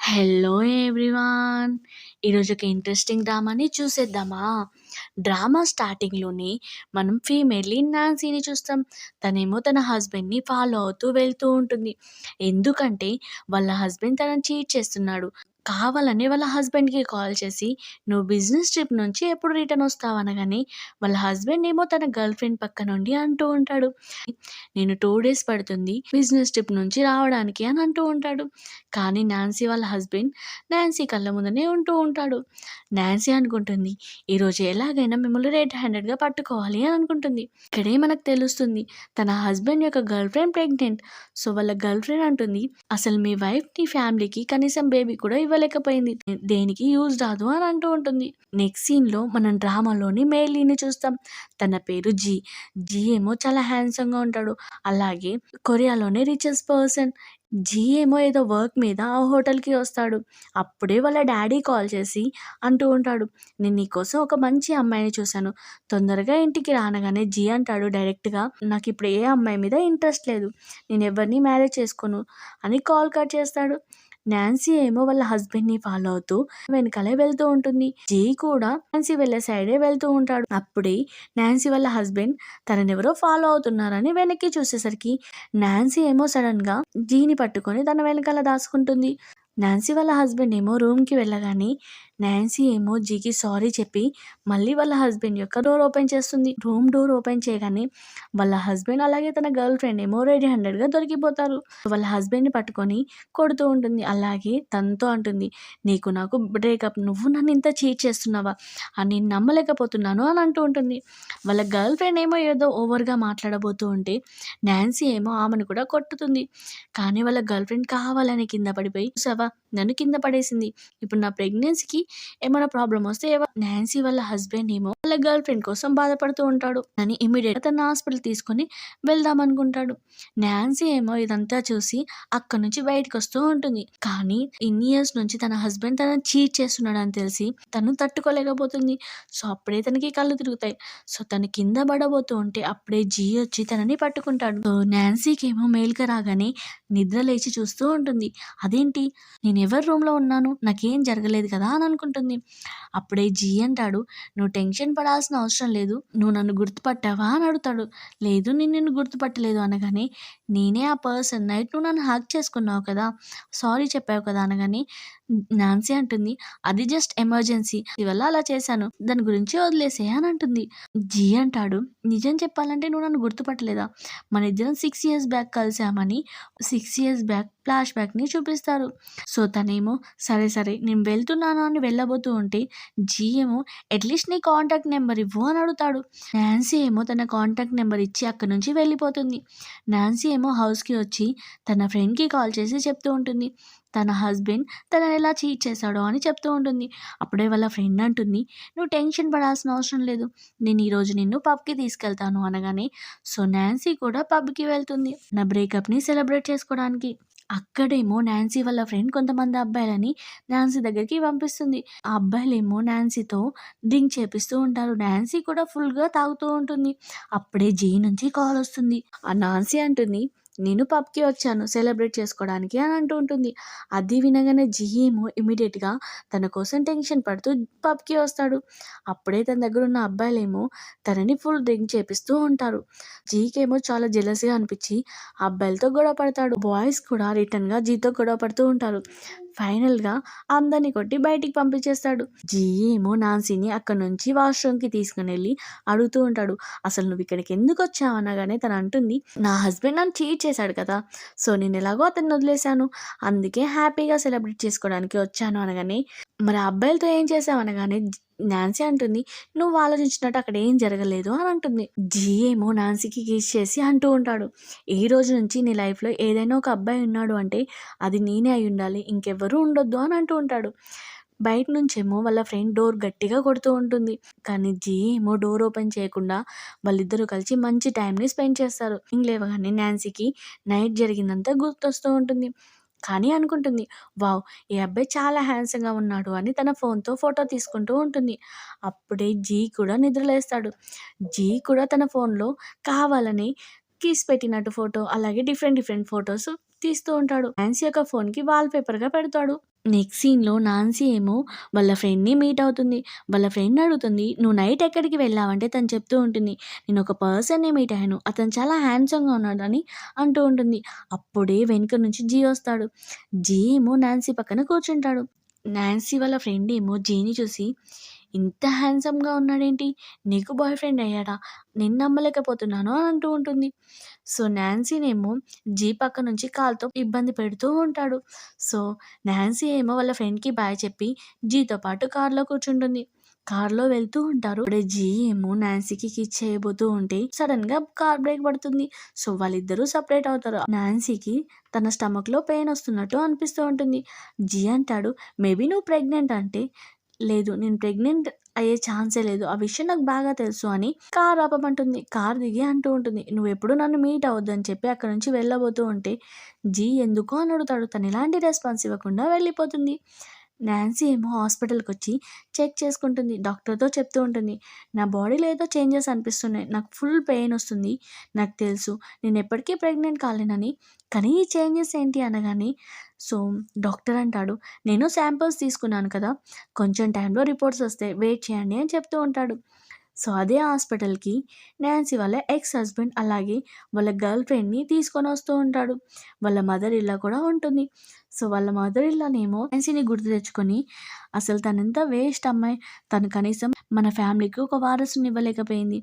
Hello everyone! ఈరోజు ఒక interesting డ్రామాని చూసేద్దామా? డ్రామా స్టార్టింగ్‌లోనే మనం ఫీమేల్‌ని నాన్సీని చూస్తాం. తనేమో తన హస్బెండ్‌ని ఫాలో అవుతూ వెళ్తూ ఉంటుంది. ఎందుకంటే వాళ్ళ హస్బెండ్ తనని చీట్ చేస్తున్నాడు. కావాలని వాళ్ళ హస్బెండ్‌కి కాల్ చేసి, "నువ్వు బిజినెస్ ట్రిప్ నుంచి ఎప్పుడు రిటర్న్ వస్తావు?" అనగానే వాళ్ళ హస్బెండ్ ఏమో తన గర్ల్ ఫ్రెండ్ పక్క నుండి అంటూ ఉంటాడు, "నేను 2 డేస్ పడుతుంది బిజినెస్ ట్రిప్ నుంచి రావడానికి" అని అంటూ ఉంటాడు. కానీ నాన్సీ వాళ్ళ హస్బెండ్ నాన్సీ కళ్ళ ముందనే ఉంటూ ఉంటాడు. నాన్సీ అనుకుంటుంది, ఈరోజు ఎలాగైనా మిమ్మల్ని రెడ్ హ్యాండెడ్‌గా పట్టుకోవాలి అని అనుకుంటుంది. ఇక్కడే మనకు తెలుస్తుంది తన హస్బెండ్ యొక్క గర్ల్ ఫ్రెండ్ ప్రెగ్నెంట్. సో, వాళ్ళ గర్ల్ ఫ్రెండ్ అంటుంది, "అసలు మీ వైఫ్ నీ ఫ్యామిలీకి కనీసం బేబీ కూడా ఇవ్వలేకపోయింది. దేనికి యూజ్ రాదు" అని అంటూ ఉంటుంది. నెక్స్ట్ సీన్‌లో మనం డ్రామాలోని మేల్ లీడ్‌ని చూస్తాం. తన పేరు జీ. జీ ఏమో చాలా హ్యాండ్సమ్‌గా ఉంటాడు. అలాగే కొరియాలోనే రిచెస్ట్ పర్సన్. జీ ఏమో ఏదో వర్క్ మీద ఆ హోటల్‌కి వస్తాడు. అప్పుడే వాళ్ళ డ్యాడీ కాల్ చేసి అంటూ ఉంటాడు, "నేను నీకోసం ఒక మంచి అమ్మాయిని చూశాను. తొందరగా ఇంటికి రా" అనగానే జీ అంటాడు డైరెక్ట్‌గా, "నాకిప్పుడు ఏ అమ్మాయి మీద ఇంట్రెస్ట్ లేదు. నేను ఎవరిని మ్యారేజ్ చేసుకోను" అని కాల్ కట్ చేస్తాడు. నాన్సీ ఏమో వాళ్ళ హస్బెండ్‌ని ఫాలో అవుతూ వెనకాలే వెళ్తూ ఉంటుంది. జీ కూడా నాన్సీ వెళ్ళే సైడే వెళ్తూ ఉంటాడు. అప్పుడే నాన్సీ వాళ్ళ హస్బెండ్ తననెవరో ఫాలో అవుతున్నారని వెనక్కి చూసేసరికి నాన్సీ ఏమో సడన్‌గా జీని పట్టుకొని తన వెనకాల దాసుకుంటుంది. నాన్సీ వాళ్ళ హస్బెండ్ ఏమో రూమ్‌కి వెళ్ళగానే నాన్సీ ఏమో జీకి సారీ చెప్పి మళ్ళీ వాళ్ళ హస్బెండ్ యొక్క డోర్ ఓపెన్ చేస్తుంది. రూమ్ డోర్ ఓపెన్ చేయగానే వాళ్ళ హస్బెండ్ అలాగే తన గర్ల్ ఫ్రెండ్ ఏమో రెడ్ హ్యాండెడ్‌గా దొరికిపోతారు. వాళ్ళ హస్బెండ్‌ని పట్టుకొని కొడుతూ ఉంటుంది. అలాగే తనతో అంటుంది, "నీకు నాకు బ్రేకప్. నువ్వు నన్ను ఇంత చీట్ చేస్తున్నావా? నేను నమ్మలేకపోతున్నాను" అని అంటూ ఉంటుంది. వాళ్ళ గర్ల్ ఫ్రెండ్ ఏమో ఏదో ఓవర్‌గా మాట్లాడబోతూ ఉంటే నాన్సీ ఏమో ఆమెను కూడా కొట్టుతుంది. కానీ వాళ్ళ గర్ల్ ఫ్రెండ్ కావాలని కింద పడిపోయి, "చూసావా నన్ను కింద పడేసింది. ఇప్పుడు నా ప్రెగ్నెన్సీకి ఏమైనా ప్రాబ్లమ్ వస్తే నాన్సీ వాళ్ళ హస్బెండ్ ఏమో వాళ్ళ గర్ల్ ఫ్రెండ్ కోసం బాధపడుతూ ఉంటాడు. అని ఇమ్మీడియేట్‌గా తనని హాస్పిటల్ తీసుకొని వెళ్దాం అనుకుంటాడు. నాన్సీ ఏమో ఇదంతా చూసి అక్కడి నుంచి బయటకొస్తూ ఉంటుంది. కానీ ఇన్ని ఇయర్స్ నుంచి తన హస్బెండ్ తనని చీట్ చేస్తున్నాడని తెలిసి తను తట్టుకోలేకపోతుంది. సో, అప్పుడే తనకి కళ్ళు తిరుగుతాయి. సో, తను కింద పడబోతూ ఉంటే అప్పుడే జీ వచ్చి తనని పట్టుకుంటాడు. సో, నాన్సీకేమో మేలుక రాగానే నిద్ర లేచి చూస్తూ ఉంటుంది. అదేంటి నేనెవరి రూమ్‌లో ఉన్నాను? నాకేం జరగలేదు కదా అని అనుకుంటుంది. అప్పుడే జీ అంటాడు, "నువ్వు టెన్షన్ పడాల్సిన అవసరం లేదు. నువ్వు నన్ను గుర్తుపట్టావా?" అని అడుగుతాడు. "లేదు నేను నిన్ను గుర్తుపట్టలేదు" అనగానే, "నేనే ఆ పర్సన్. నైట్ నువ్వు నన్ను హగ్ చేసుకున్నావు కదా! సారీ చెప్పావు కదా!" అనగానే నాన్సీ అంటుంది, "అది జస్ట్ ఎమర్జెన్సీ వల్ల అలా చేశాను. దాని గురించి వదిలేసేయ్" అని అంటుంది. జీ అంటాడు, "నిజం చెప్పాలంటే నువ్వు నన్ను గుర్తుపట్టలేదా? మనిద్దరం 6 ఇయర్స్ బ్యాక్ కలిసామని 6 ఇయర్స్ బ్యాక్ ఫ్లాష్ బ్యాక్‌ని చూపిస్తారు." సో, తనేమో సరే, సరే నేను వెళ్తున్నాను అని వెళ్ళబోతూ ఉంటే జీ ఏమో "అట్‌లీస్ట్ నీ కాంటాక్ట్ నెంబర్ ఇవ్వు" అని అడుగుతాడు. నాన్సీ ఏమో తన కాంటాక్ట్ నెంబర్ ఇచ్చి అక్కడి నుంచి వెళ్ళిపోతుంది. నాన్సీ ఏమో హౌస్‌కి వచ్చి తన ఫ్రెండ్‌కి కాల్ చేసి చెప్తూ ఉంటుంది, తన హస్బెండ్ తనని ఎలా చీట్ చేశాడో అని చెప్తూ ఉంటుంది. అప్పుడే వాళ్ళ ఫ్రెండ్ అంటుంది, "నువ్వు టెన్షన్ పడాల్సిన అవసరం లేదు. నేను ఈరోజు నిన్ను పబ్‌కి తీసుకెళ్తాను" అనగానే సో, నాన్సీ కూడా పబ్‌కి వెళ్తుంది. నా బ్రేకప్‌ని సెలబ్రేట్ చేసుకోవడానికి. అక్కడేమో నాన్సీ వాళ్ళ ఫ్రెండ్ కొంతమంది అబ్బాయిలని నాన్సీ దగ్గరికి పంపిస్తుంది. ఆ అబ్బాయిలేమో నాన్సీతో డ్రింక్ చేపిస్తూ ఉంటారు. నాన్సీ కూడా ఫుల్‌గా తాగుతూ ఉంటుంది. అప్పుడే జీ నుంచి కాల్ వస్తుంది. ఆ నాన్సీ అంటుంది, "నేను పబ్‌కి వచ్చాను సెలబ్రేట్ చేసుకోవడానికి" అని అంటూ ఉంటుంది. అది వినగానే జీ ఏమో ఇమ్మీడియేట్‌గా తన కోసం టెన్షన్ పడుతూ పబ్‌కి వస్తాడు. అప్పుడే తన దగ్గర ఉన్న అబ్బాయిలేమో తనని ఫుల్ డ్రింక్ చేపిస్తూ ఉంటారు. జీకేమో చాలా జెలస్‌గా అనిపిచ్చి ఆ అబ్బాయిలతో గొడవ పడతాడు. బాయ్స్ కూడా రిటర్న్‌గా జీతో గొడవ పడుతూ ఉంటారు. ఫైనల్‌గా అందరిని కొట్టి బయటికి పంపించేస్తాడు. జీ ఏమో నాన్సీని అక్కడి నుంచి వాష్‌రూమ్‌కి తీసుకొనెళ్ళి అడుగుతూ ఉంటాడు, "అసలు నువ్వు ఇక్కడికి ఎందుకొచ్చావు?" అనగానే తను అంటుంది, "నా హస్బెండ్ నన్ను చీట్ చేశాడు కదా! సో, నేను ఎలాగో అతన్ని వదిలేసాను. అందుకే హ్యాపీగా సెలబ్రేట్ చేసుకోవడానికి వచ్చాను" అనగానే, "మరి ఆ అబ్బాయిలతో ఏం చేశావు?" అనగానే నాన్సీ అంటుంది, "నువ్వు ఆలోచించినట్టు అక్కడ ఏం జరగలేదు" అని అంటుంది. జీ ఏమో నాన్సీకి కిస్ చేసి అంటూ ఉంటాడు, "ఈ రోజు నుంచి నీ లైఫ్‌లో ఏదైనా ఒక అబ్బాయి ఉన్నాడు అంటే అది నేనే అయ్యుండాలి. ఇంకెవ్వరూ ఉండొద్దు" అని అంటూ ఉంటాడు. బయట నుంచేమో వాళ్ళ ఫ్రెండ్ డోర్ గట్టిగా కొడుతూ ఉంటుంది. కానీ జీ ఏమో డోర్ ఓపెన్ చేయకుండా వాళ్ళిద్దరూ కలిసి మంచి టైంని స్పెండ్ చేస్తారు. లేవగానే నాన్సీకి నైట్ జరిగిందంతా గుర్తొస్తూ ఉంటుంది. కానీ అనుకుంటుంది, "వావ్! ఈ అబ్బాయి చాలా హ్యాండ్సమ్‌గా ఉన్నాడు" అని తన ఫోన్‌తో ఫోటో తీసుకుంటూ ఉంటుంది. అప్పుడే జీ కూడా నిద్రలేస్తాడు. జీ కూడా తన ఫోన్‌లో కావాలని కిస్ పెట్టినట్టు ఫోటో అలాగే డిఫరెంట్ డిఫరెంట్ ఫోటోస్ తీస్తూ ఉంటాడు. నాన్సీ యొక్క ఫోన్‌కి వాల్‌పేపర్‌గా పెడతాడు. నెక్స్ట్ సీన్‌లో నాన్సీ ఏమో వాళ్ళ ఫ్రెండ్‌ని మీట్ అవుతుంది. వాళ్ళ ఫ్రెండ్ అడుగుతుంది, "నువ్వు నైట్ ఎక్కడికి వెళ్ళావంటే?" తను చెప్తూ ఉంటుంది, "నేను ఒక పర్సన్‌ని మీట్ అయ్యాను. అతను చాలా హ్యాండ్సమ్‌గా ఉన్నాడని" అంటూ ఉంటుంది. అప్పుడే వెనుక నుంచి జీ వస్తాడు. జీ ఏమో నాన్సీ పక్కన కూర్చుంటాడు. నాన్సీ వాళ్ళ ఫ్రెండ్ ఏమో జీని చూసి, "ఇంత హ్యాండ్సమ్‌గా ఉన్నాడేంటి? నీకు బాయ్ ఫ్రెండ్ అయ్యాడా? నేను నమ్మలేకపోతున్నాను" అని అంటూ ఉంటుంది. సో, నాన్సీనేమో జీ పక్క నుంచి కాలుతో ఇబ్బంది పెడుతూ ఉంటాడు. సో, నాన్సీ ఏమో వాళ్ళ ఫ్రెండ్‌కి బాయ్ చెప్పి జీతో పాటు కార్‌లో కూర్చుంటుంది. కార్‌లో వెళ్తూ ఉంటారు. అప్పుడే జీ ఏమో నాన్సీకి కిస్ చేయబోతూ ఉంటే సడెన్‌గా కార్ బ్రేక్ పడుతుంది. సో, వాళ్ళిద్దరూ సెపరేట్ అవుతారు. నాన్సీకి తన స్టమక్‌లో పెయిన్ వస్తున్నట్టు అనిపిస్తూ ఉంటుంది. జీ అంటాడు, "మేబీ నువ్వు ప్రెగ్నెంట్" అంటే, "లేదు, నేను ప్రెగ్నెంట్ అయ్యే ఛాన్సే లేదు. ఆ విషయం నాకు బాగా తెలుసు" అని కార్ ఆపమంటుంది. కార్ దిగి అంటూ ఉంటుంది, "నువ్వెప్పుడు నన్ను మీట్ అవ్వద్దని" చెప్పి అక్కడి నుంచి వెళ్ళబోతూ ఉంటే, జీ ఎందుకు అని అడుగుతాడు. తను ఎలాంటి రెస్పాన్స్ ఇవ్వకుండా వెళ్ళిపోతుంది. నాన్సీ ఏమో హాస్పిటల్‌కొచ్చి చెక్ చేసుకుంటుంది. డాక్టర్‌తో చెప్తూ ఉంటుంది, "నా బాడీలో ఏదో చేంజెస్ అనిపిస్తున్నాయి. నాకు ఫుల్ పెయిన్ వస్తుంది. నాకు తెలుసు నేను ఎప్పటికీ ప్రెగ్నెంట్ కాలేనని. కానీ ఈ చేంజెస్ ఏంటి?" అనగానే సో, డాక్టర్ అంటాడు, "నేను శాంపిల్స్ తీసుకున్నాను కదా! కొంచెం టైంలో రిపోర్ట్స్ వస్తాయి. వెయిట్ చేయండి" అని చెప్తూ ఉంటాడు. సో, అదే హాస్పిటల్‌కి నాన్సీ వాళ్ళ ఎక్స్ హస్బెండ్ అలాగే వాళ్ళ గర్ల్ ఫ్రెండ్‌ని తీసుకొనొస్తూ ఉంటాడు. వాళ్ళ మదర్ ఇల్లా కూడా ఉంటుంది. సో, వాళ్ళ మదర్ ఇల్లానేమో నాన్సీని గుర్తు తెచ్చుకొని, "అసలు తనెంత వేస్ట్ అమ్మాయి. తను కనీసం మన ఫ్యామిలీకి ఒక వారసుని ఇవ్వలేకపోయింది.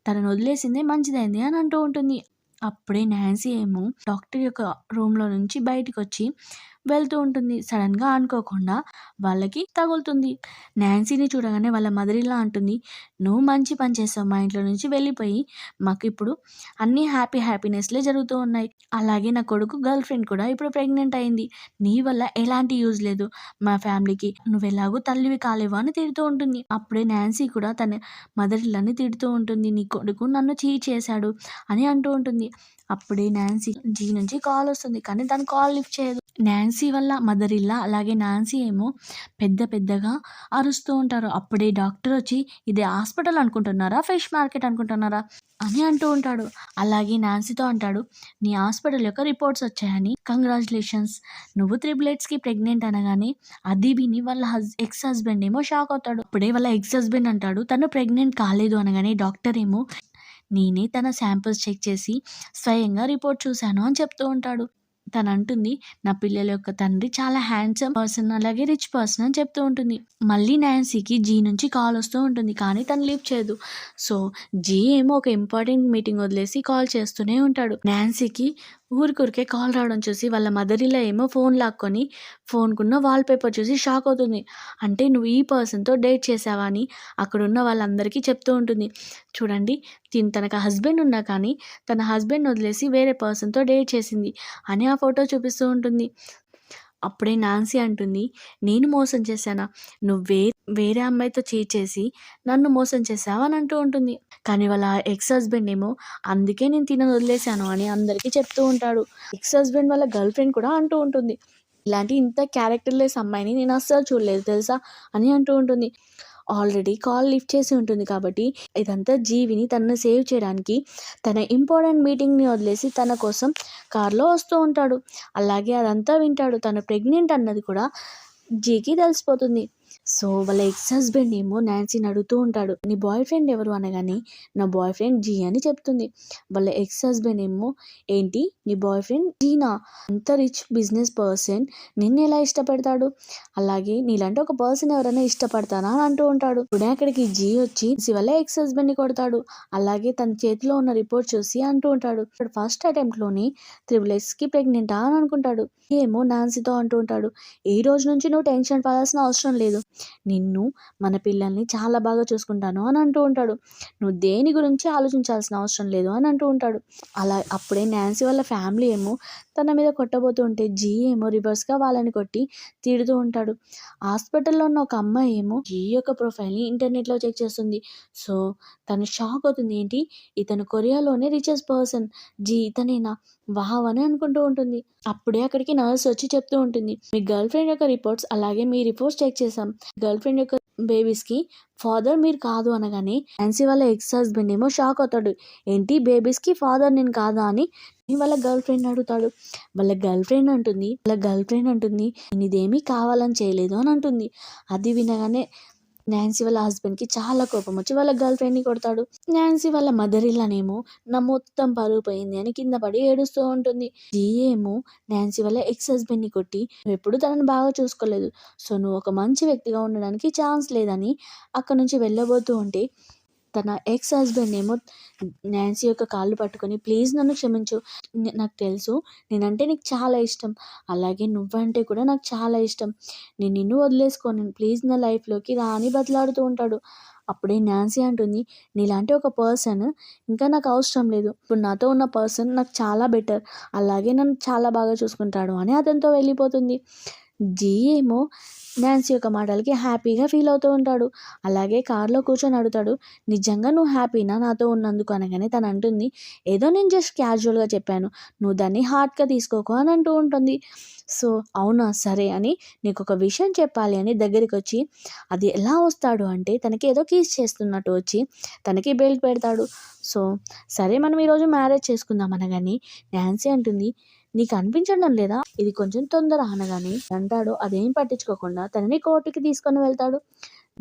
తనను వదిలేసిందే మంచిదైంది" అని అంటూ ఉంటుంది. అప్పుడే నాన్సీ ఏమో డాక్టర్ యొక్క రూమ్‌లో నుంచి బయటికొచ్చి వెళ్తూ ఉంటుంది. సడెన్‌గా అనుకోకుండా వాళ్ళకి తగులుతుంది. నాన్సీని చూడగానే వాళ్ళ మదర్ ఇన్ లా అంటుంది, "నువ్వు మంచి పని చేసావు. మా ఇంట్లో నుంచి వెళ్ళిపోయి మాకిప్పుడు అన్నీ హ్యాపీనెస్‌లే జరుగుతూ ఉన్నాయి. అలాగే నా కొడుకు గర్ల్ ఫ్రెండ్ కూడా ఇప్పుడు ప్రెగ్నెంట్ అయింది. నీ వల్ల ఎలాంటి యూజ్ లేదు మా ఫ్యామిలీకి. నువ్వెలాగో తల్లివి కాలేవు" అని తిడుతూ ఉంటుంది. అప్పుడే నాన్సీ కూడా తన మదర్ ఇన్ లాని తిడుతూ ఉంటుంది, "నీ కొడుకు నన్ను చీట్ చేశాడు" అని అంటూ ఉంటుంది. అప్పుడే నాన్సీ జీ నుంచి కాల్ వస్తుంది. కానీ తను కాల్ లిఫ్ట్ చేయదు. నాన్సీ వాళ్ళ మదర్ ఇన్ లా అలాగే నాన్సీ ఏమో పెద్దగా అరుస్తూ ఉంటారు. అప్పుడే డాక్టర్ వచ్చి, "ఇది హాస్పిటల్ అనుకుంటున్నారా? ఫిష్ మార్కెట్ అనుకుంటున్నారా?" అని అంటూ ఉంటాడు. అలాగే నాన్సీతో అంటాడు, "నీ హాస్పిటల్ యొక్క రిపోర్ట్స్ వచ్చాయని. కంగ్రాచ్యులేషన్స్. నువ్వు త్రిపులెట్స్‌కి ప్రెగ్నెంట్" అనగానే అది విని వాళ్ళ ఎక్స్ హస్బెండ్ ఏమో షాక్ అవుతాడు. అప్పుడే వాళ్ళ ఎక్స్ హస్బెండ్ అంటాడు, "తను ప్రెగ్నెంట్ కాలేదు" అనగానే డాక్టర్ ఏమో, "నేనే తన శాంపిల్స్ చెక్ చేసి స్వయంగా రిపోర్ట్ చూశాను" అని చెప్తూ ఉంటాడు. తనంటుంది, "నా పిల్లల యొక్క తండ్రి చాలా హ్యాండ్సమ్ పర్సన్, అలాగే రిచ్ పర్సన్" అని చెప్తూ ఉంటుంది. మళ్ళీ నాన్సీకి జీ నుంచి కాల్ వస్తూ ఉంటుంది. కానీ తను లిఫ్ట్ చేయదు. సో, జీ ఏమో ఒక ఇంపార్టెంట్ మీటింగ్ వదిలేసి కాల్ చేస్తూనే ఉంటాడు. నాన్సీకి ఊరికే కాల్ రావడం చూసి వాళ్ళ మదర్ ఇన్ లా ఏమో ఫోన్ లాక్కొని ఫోన్‌కున్న వాల్‌పేపర్ చూసి షాక్ అవుతుంది. "అంటే నువ్వు ఈ పర్సన్‌తో డేట్ చేశావా?" అని అక్కడున్న వాళ్ళందరికీ చెప్తూ ఉంటుంది. చూడండి, తనకు హస్బెండ్ ఉన్నా కానీ తన హస్బెండ్‌ని వదిలేసి వేరే పర్సన్‌తో డేట్ చేసింది అని ఆ ఫోటో చూపిస్తూ ఉంటుంది. అప్పుడే నాన్సీ అంటుంది, "నేను మోసం చేశానా? నువ్వు వేరే అమ్మాయితో చీట్ చేసి నన్ను మోసం చేశావు" అని అంటూ ఉంటుంది. కానీ వాళ్ళ ఎక్స్ హస్బెండ్ ఏమో, "అందుకే నేను తినని వదిలేశాను" అని అందరికీ చెప్తూ ఉంటాడు. ఎక్స్ హస్బెండ్ వాళ్ళ గర్ల్ ఫ్రెండ్ కూడా అంటూ ఉంటుంది, "ఇలాంటి ఇంత క్యారెక్టర్‌లెస్ అమ్మాయిని నేను అస్సలు చూడలేదు తెలుసా" అని అంటూ ఉంటుంది. ఆల్రెడీ కాల్ లిఫ్ట్ చేసి ఉంటుంది కాబట్టి ఇదంతా జీవిని తనని సేవ్ చేయడానికి తన ఇంపార్టెంట్ మీటింగ్‌ని వదిలేసి తన కోసం కార్‌లో వస్తూ ఉంటాడు. అలాగే అదంతా వింటాడు. తను ప్రెగ్నెంట్ అన్నది కూడా జీకి తెలిసిపోతుంది. సో, వాళ్ళ ఎక్స్ హస్బెండ్ ఏమో నాన్సీని అడుగుతూ ఉంటాడు, "నీ బాయ్ ఫ్రెండ్ ఎవరు?" అనగానే, "నా బాయ్ ఫ్రెండ్ జీ" అని చెప్తుంది. వాళ్ళ ఎక్స్ హస్బెండ్ ఏమో, "ఏంటి, నీ బాయ్ ఫ్రెండ్ జీనా? అంత రిచ్ బిజినెస్ పర్సన్ నిన్నెలా ఇష్టపడతాడు? అలాగే నీలాంటి ఒక పర్సన్ ఎవరైనా ఇష్టపడతారా?" అని అంటూ ఉంటాడు. ఇప్పుడే అక్కడికి జీ వచ్చి వాళ్ళ ఎక్స్ హస్బెండ్‌ని కొడతాడు. అలాగే తన చేతిలో ఉన్న రిపోర్ట్ చూసి అంటూ ఉంటాడు, "ఫస్ట్ అటెంప్ట్‌లోనే త్రిపుల్ ప్రెగ్నెంటా?" అని అనుకుంటాడు. ఏమో నాన్సీతో అంటూ ఉంటాడు, "ఈ రోజు నుంచి నువ్వు టెన్షన్ పడాల్సిన అవసరం లేదు. నిన్ను, మన పిల్లల్ని చాలా బాగా చూసుకుంటాను" అని అంటూ ఉంటాడు. "నువ్వు దేని గురించి ఆలోచించాల్సిన అవసరం లేదు" అని అంటూ ఉంటాడు. అప్పుడే నాన్సీ వాళ్ళ ఫ్యామిలీ ఏమో తన మీద కొట్టబోతూ ఉంటే జీ ఏమో రివర్స్‌గా వాళ్ళని కొట్టి తిడుతూ ఉంటాడు. హాస్పిటల్‌లో ఉన్న ఒక అమ్మాయి ఏమో జీ యొక్క ప్రొఫైల్‌ని ఇంటర్నెట్‌లో చెక్ చేస్తుంది. సో, తను షాక్ అవుతుంది. ఏంటి, ఇతను కొరియాలోనే రిచెస్ట్ పర్సన్, జీ ఇతనేనా? వావ్ అని అనుకుంటూ ఉంటుంది. అప్పుడే అక్కడికి నర్స్ వచ్చి చెప్తూ ఉంటుంది, "మీ గర్ల్ ఫ్రెండ్ యొక్క రిపోర్ట్స్ అలాగే మీ రిపోర్ట్స్ చెక్ చేసాం. ఇష్టం. గర్ల్ ఫ్రెండ్ యొక్క బేబీస్‌కి ఫాదర్ మీరు కాదు అనగానే నాన్సీ వాళ్ళ ఎక్స్ హస్బెండ్ ఏమో షాక్ అవుతాడు. ఏంటి బేబీస్‌కి ఫాదర్ నేను కాదా అని వాళ్ళ గర్ల్ ఫ్రెండ్ అడుగుతాడు. వాళ్ళ గర్ల్ ఫ్రెండ్ అంటుంది నేను ఇదేమీ కావాలని చేయలేదు అని అంటుంది. అది వినగానే నాన్సీ వాళ్ళ హస్బెండ్‌కి చాలా కోపం వచ్చి వాళ్ళ గర్ల్ ఫ్రెండ్‌ని కొడతాడు. నాన్సీ వాళ్ళ మదర్ ఇన్‌లానేమో నా మొత్తం పరువు పోయింది అని కింద పడి ఏడుస్తూ ఉంటుంది. జీ ఏమో నాన్సీ వాళ్ళ ఎక్స్ హస్బెండ్‌ని కొట్టి నువ్వెప్పుడు తనని బాగా చూసుకోలేదు. సో నువ్వు ఒక మంచి వ్యక్తిగా ఉండడానికి ఛాన్స్ లేదని అక్కడి నుంచి వెళ్ళబోతూ ఉంటే తన ఎక్స్ హస్బెండ్ ఏమో నాన్సీ యొక్క కాళ్ళు పట్టుకొని ప్లీజ్ నన్ను క్షమించు. నాకు తెలుసు నేనంటే నీకు చాలా ఇష్టం. అలాగే నువ్వంటే కూడా నాకు చాలా ఇష్టం. నేను నిన్ను వదిలేసుకోను. ప్లీజ్ నా లైఫ్‌లోకి రా అని బతిలాడుతూ ఉంటాడు. అప్పుడే నాన్సీ అంటుంది నీలాంటి ఒక పర్సన్ ఇంకా నాకు అవసరం లేదు. ఇప్పుడు నాతో ఉన్న పర్సన్ నాకు చాలా బెటర్. అలాగే నన్ను చాలా బాగా చూసుకుంటాడు అని అతనితో వెళ్ళిపోతుంది. జీ ఏమో నాన్సీ యొక్క మాటలకి హ్యాపీగా ఫీల్ అవుతూ ఉంటాడు. అలాగే కార్‌లో కూర్చొని అడుగుతాడు నిజంగా నువ్వు హ్యాపీనా నాతో ఉన్నందుకు అనగానే తను అంటుంది ఏదో నేను జస్ట్ క్యాజువల్‌గా చెప్పాను. నువ్వు దాన్ని హార్ట్‌గా తీసుకోకు అని అంటూ ఉంటుంది. సో అవునా సరే అని నీకొక విషయం చెప్పాలి అని దగ్గరికొచ్చి అది ఎలా వస్తాడు అంటే తనకి ఏదో కిస్ చేస్తున్నట్టు వచ్చి తనకి బెల్ట్ పెడతాడు. సో సరే మనం ఈరోజు మ్యారేజ్ చేసుకుందాం అనగానే నాన్సీ అంటుంది నీకు అనిపించడం లేదా ఇది కొంచెం తొందర అనగానే అంటాడు అదేం పట్టించుకోకుండా తనని కోర్టుకి తీసుకొని వెళ్తాడు.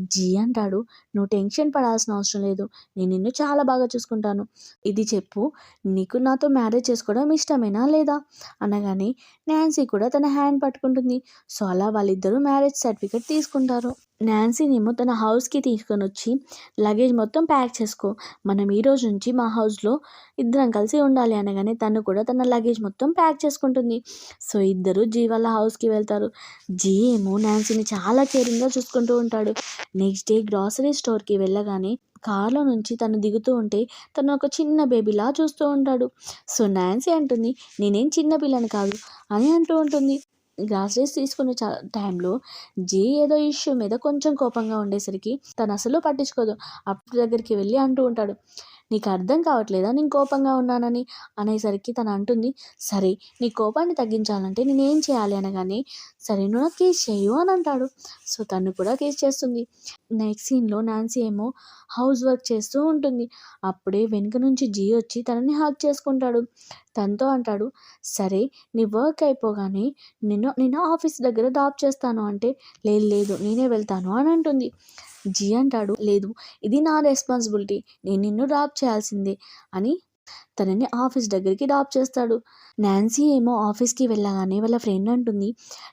జీ అంటాడు నువ్వు టెన్షన్ పడాల్సిన అవసరం లేదు. నేను నిన్ను చాలా బాగా చూసుకుంటాను. ఇది చెప్పు నీకు నాతో మ్యారేజ్ చేసుకోవడం ఇష్టమేనా లేదా అనగానే నాన్సీ కూడా తన హ్యాండ్ పట్టుకుంటుంది. సో అలా వాళ్ళిద్దరూ మ్యారేజ్ సర్టిఫికెట్ తీసుకుంటారు. నాన్సీనేమో తన హౌస్కి తీసుకొని వచ్చి లగేజ్ మొత్తం ప్యాక్ చేసుకో మనం ఈ రోజు నుంచి మా హౌస్లో ఇద్దరం కలిసి ఉండాలి అనగానే తను కూడా తన లగేజ్ మొత్తం ప్యాక్ చేసుకుంటుంది. సో ఇద్దరు జీ వాళ్ళ హౌస్కి వెళ్తారు. జీ ఏమో నాన్సీని చాలా కేరింగ్గా చూసుకుంటూ ఉంటాడు. నెక్స్ట్ డే గ్రాసరీ స్టోర్కి వెళ్ళగానే కార్లో నుంచి తను దిగుతూ ఉంటే తను ఒక చిన్న బేబీలా చూస్తూ ఉంటాడు. సో నాన్సీ అంటుంది నేనేం చిన్న పిల్లని కాదు అని అంటూ ఉంటుంది. గ్రాసరీస్ తీసుకునే టైంలో జే ఏదో ఇష్యూ మీద కొంచెం కోపంగా ఉండేసరికి తను అసలు పట్టించుకోదు. అప్పుడు దగ్గరికి వెళ్ళి అంటూ ఉంటాడు నీకు అర్థం కావట్లేదా నేను కోపంగా ఉన్నానని అనేసరికి తను అంటుంది సరే నీ కోపాన్ని తగ్గించాలంటే నేనేం చేయాలి అనగానే సరే నువ్వు నాకు కేస్ చేయు అని అంటాడు. సో తను కూడా కేస్ చేస్తుంది. నెక్స్ట్ సీన్లో నాన్సీ ఏమో హౌస్ వర్క్ చేస్తూ ఉంటుంది. అప్పుడే వెనుక నుంచి జీ వచ్చి తనని హగ్ చేసుకుంటాడు. తనతో అంటాడు సరే నీ వర్క్ అయిపోగానే నేను ఆఫీస్ దగ్గర డ్రాప్ చేస్తాను అంటే లేదు లేదు నేనే వెళ్తాను అని అంటుంది. జీ అంటాడు లేదు ఇది నా రెస్పాన్సిబిలిటీ నేను నిన్ను డ్రాప్ చేయాల్సిందే అని తనని ఆఫీస్ దగ్గరికి డ్రాప్ చేస్తాడు. నాన్సీ ఏమో ఆఫీస్కి వెళ్ళగానే వాళ్ళ ఫ్రెండ్ అంటుంది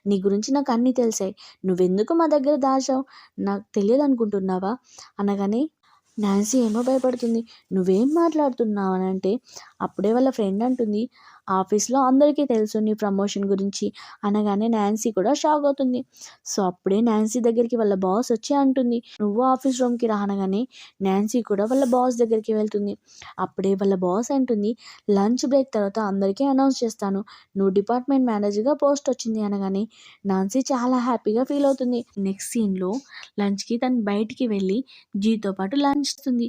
నీ గురించి నాకు అన్నీ తెలిసాయి నువ్వెందుకు మా దగ్గర దాచావు నాకు తెలియదు అనుకుంటున్నావా అనగానే నాన్సీ ఏమో భయపడుతుంది. నువ్వేం మాట్లాడుతున్నావు అని అంటే అప్పుడే వాళ్ళ ఫ్రెండ్ అంటుంది ఆఫీస్లో అందరికీ తెలుసు నీ ప్రమోషన్ గురించి అనగానే నాన్సీ కూడా షాక్ అవుతుంది. సో అప్పుడే నాన్సీ దగ్గరికి వాళ్ళ బాస్ వచ్చి అంటుంది నువ్వు ఆఫీస్ రూమ్కి రానగానే నాన్సీ కూడా వాళ్ళ బాస్ దగ్గరికి వెళ్తుంది. అప్పుడే వాళ్ళ బాస్ అంటుంది లంచ్ బ్రేక్ తర్వాత అందరికీ అనౌన్స్ చేస్తాను నువ్వు డిపార్ట్మెంట్ మేనేజర్గా పోస్ట్ వచ్చింది అనగానే నాన్సీ చాలా హ్యాపీగా ఫీల్ అవుతుంది. నెక్స్ట్ సీన్లో లంచ్కి తను బయటికి వెళ్ళి జీతో పాటు లంచ్ ఇస్తుంది.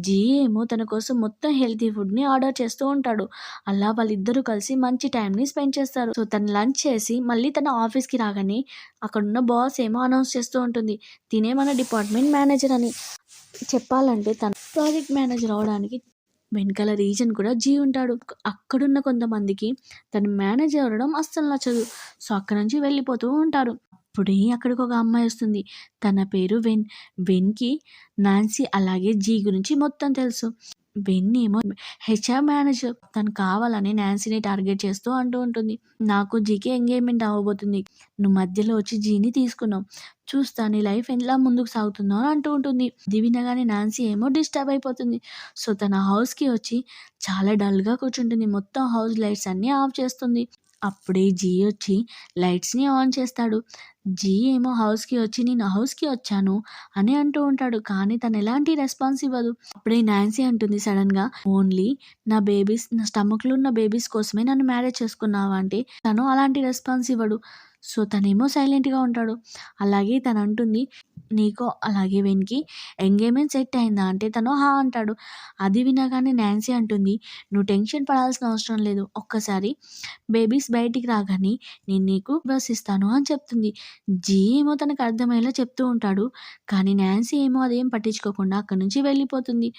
జీ ఏమో తన కోసం మొత్తం హెల్తీ ఫుడ్ని ఆర్డర్ చేస్తూ ఉంటాడు. అలా వాళ్ళిద్దరూ కలిసి మంచి టైంని స్పెండ్ చేస్తారు. సో తను లంచ్ చేసి మళ్ళీ తన ఆఫీస్కి రాగానే అక్కడున్న బాస్ ఏమో అనౌన్స్ చేస్తూ ఉంటుంది తినే మన డిపార్ట్మెంట్ మేనేజర్ అని. చెప్పాలంటే తన ప్రాజెక్ట్ మేనేజర్ అవడానికి వెనకాల రీజన్ కూడా జీ ఉంటాడు. అక్కడున్న కొంతమందికి తను మేనేజర్ అవ్వడం అస్సలు నచ్చదు. సో అక్కడ నుంచి వెళ్ళిపోతూ ఉంటారు. అప్పుడే అక్కడికి ఒక అమ్మాయి వస్తుంది. తన పేరు వెన్కి నాన్సీ అలాగే జీ గురించి మొత్తం తెలుసు. వెన్ ఏమో హెచ్ఆర్ మేనేజర్ తను కావాలని నాన్సీని టార్గెట్ చేస్తూ అంటూ ఉంటుంది నాకు జీకి ఎంగేజ్మెంట్ అవ్వబోతుంది నువ్వు మధ్యలో వచ్చి జీని తీసుకున్నావు చూస్తా నీ లైఫ్ ఎలా ముందుకు సాగుతుందో అని అంటూ ఉంటుంది. ఇది వినగానే నాన్సీ ఏమో డిస్టర్బ్ అయిపోతుంది. సో తన హౌస్కి వచ్చి చాలా డల్గా కూర్చుంటుంది. మొత్తం హౌస్ లైట్స్ అన్నీ ఆఫ్ చేస్తుంది. అప్పుడే జీ వచ్చి లైట్స్ని ఆన్ చేస్తాడు. జీ ఏమో హౌస్కి వచ్చి నేను హౌస్కి వచ్చాను అని అంటూ ఉంటాడు. కానీ తను ఎలాంటి రెస్పాన్స్ ఇవ్వదు. అప్పుడే నాన్సీ అంటుంది సడన్గా ఓన్లీ నా బేబీస్ నా స్టమక్లో ఉన్న బేబీస్ కోసమే నన్ను మ్యారేజ్ చేసుకున్నావా అంటే తను అలాంటి రెస్పాన్స్ ఇవ్వడు. సో తనేమో సైలెంట్గా ఉంటాడు. అలాగే తను అంటుంది నీకో అలాగే వెన్‌కి ఎంగేజ్‌మెంట్ సెట్ అయిందా అంటే తను హా! అంటాడు. అది వినగానే నాన్సీ అంటుంది, "నువ్వు టెన్షన్ పడాల్సిన అవసరం లేదు. ఒక్కసారి బేబీస్ బయటికి రాగానే నేను నీకు డ్రెస్ ఇస్తాను" అని చెప్తుంది. జీ ఏమో తనకు అర్థమయ్యేలా చెప్తూ ఉంటాడు. కానీ నాన్సీ ఏమో అదేం పట్టించుకోకుండా అక్కడి నుంచి వెళ్ళిపోతుంది.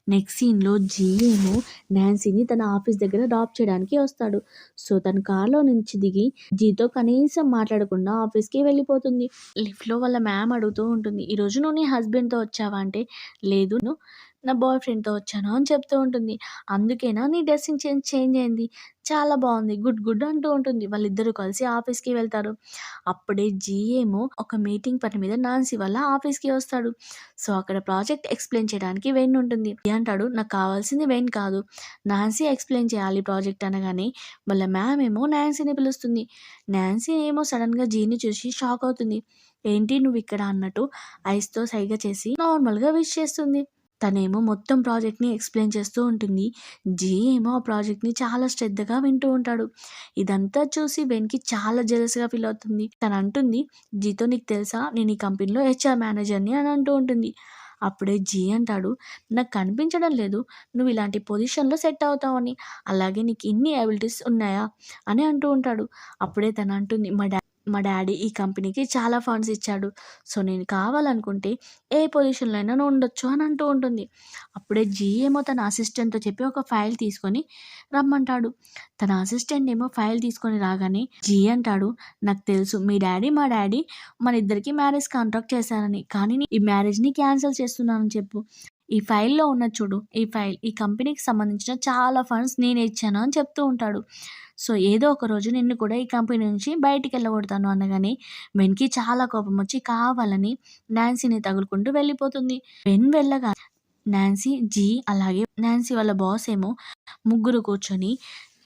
నెక్స్ట్ సీన్‌లో జీ ఏమో నాన్సీని తన ఆఫీస్ దగ్గర డ్రాప్ చేయడానికి వస్తాడు. సో, తను కార్‌లో నుంచి దిగి జీతో కనీసం మాట్లాడకుండా ఆఫీస్‌కి వెళ్ళిపోతుంది. లిఫ్ట్‌లో వాళ్ళ మ్యామ్ అడుగుతూ ఉంటుంది, "ఈరోజు నువ్వు నీ హస్బెండ్‌తో వచ్చావా?" అంటే, "లేదు నా బాయ్ ఫ్రెండ్‌తో వచ్చాను" అని చెప్తూ ఉంటుంది. "అందుకేనా నీ డ్రెస్సింగ్ చేంజ్ అయింది. చాలా బావుంది. గుడ్ గుడ్" అంటూ ఉంటుంది. వాళ్ళిద్దరూ కలిసి ఆఫీస్‌కి వెళ్తారు. అప్పుడే జీ ఏమో ఒక మీటింగ్ పని మీద నాన్సీ వాళ్ళ ఆఫీస్‌కి వస్తాడు. సో, అక్కడ ప్రాజెక్ట్ ఎక్స్‌ప్లెయిన్ చేయడానికి వెన్ ఉంటుంది. జీ అంటాడు, "నాకు కావాల్సింది వెన్ కాదు. నాన్సీ ఎక్స్‌ప్లెయిన్ చేయాలి ప్రాజెక్ట్" అనగానే వాళ్ళ మ్యామ్ ఏమో నాన్సీని పిలుస్తుంది. నాన్సీ ఏమో సడెన్‌గా జీని చూసి షాక్ అవుతుంది. "ఏంటి నువ్విక్కడ" అన్నట్టు ఐస్‌తో సైగ చేసి నార్మల్‌గా విష్ చేస్తుంది. తనేమో మొత్తం ప్రాజెక్ట్‌ని ఎక్స్‌ప్లెయిన్ చేస్తూ ఉంటుంది. జీ ఏమో ఆ ప్రాజెక్ట్‌ని చాలా శ్రద్ధగా వింటూ ఉంటాడు. ఇదంతా చూసి వెన్‌కి చాలా జెలస్‌గా ఫీల్ అవుతుంది. తనంటుంది, "జీతో నీకు తెలుసా నేను ఈ కంపెనీలో హెచ్ఆర్ మేనేజర్‌ని" అని అంటూ ఉంటుంది. అప్పుడే జీ అంటాడు, "నాకు కనిపించడం లేదు నువ్వు ఇలాంటి పొజిషన్‌లో సెట్ అవుతావని. అలాగే నీకు ఇన్ని ఎబిలిటీస్ ఉన్నాయా?" అని అంటూ ఉంటాడు. అప్పుడే తనంటుంది, మా డ్యాడీ ఈ కంపెనీకి చాలా ఫండ్స్ ఇచ్చాడు. సో, నేను కావాలనుకుంటే ఏ పొజిషన్‌లో అయినా ఉండొచ్చు" అని అంటూ ఉంటుంది. అప్పుడే జీ ఏమో తన అసిస్టెంట్‌తో చెప్పి ఒక ఫైల్ తీసుకొని రమ్మంటాడు. తన అసిస్టెంట్ ఏమో ఫైల్ తీసుకొని రాగానే జీ అంటాడు, "నాకు తెలుసు మీ డ్యాడీ, మా డ్యాడీ మనిద్దరికీ మ్యారేజ్ కాంట్రాక్ట్ చేశారని. కానీ ఈ మ్యారేజ్‌ని క్యాన్సిల్ చేస్తున్నానని చెప్పు. ఈ ఫైల్‌లో ఉన్నది చూడు. ఈ ఫైల్ ఈ కంపెనీకి సంబంధించిన చాలా ఫండ్స్ నేనే ఇచ్చాను" అని చెప్తూ ఉంటాడు. "సో, ఏదో ఒక రోజు నిన్ను కూడా ఈ కంపెనీ నుంచి బయటికెళ్ళగొడతాను" అనగానే వెన్‌కి చాలా కోపమొచ్చి కావాలని నాన్సీని తగులుకుంటూ వెళ్ళిపోతుంది. వెన్ వెళ్ళగానే నాన్సీ, జీ అలాగే నాన్సీ వాళ్ళ బాస్ ఏమో ముగ్గురు కూర్చొని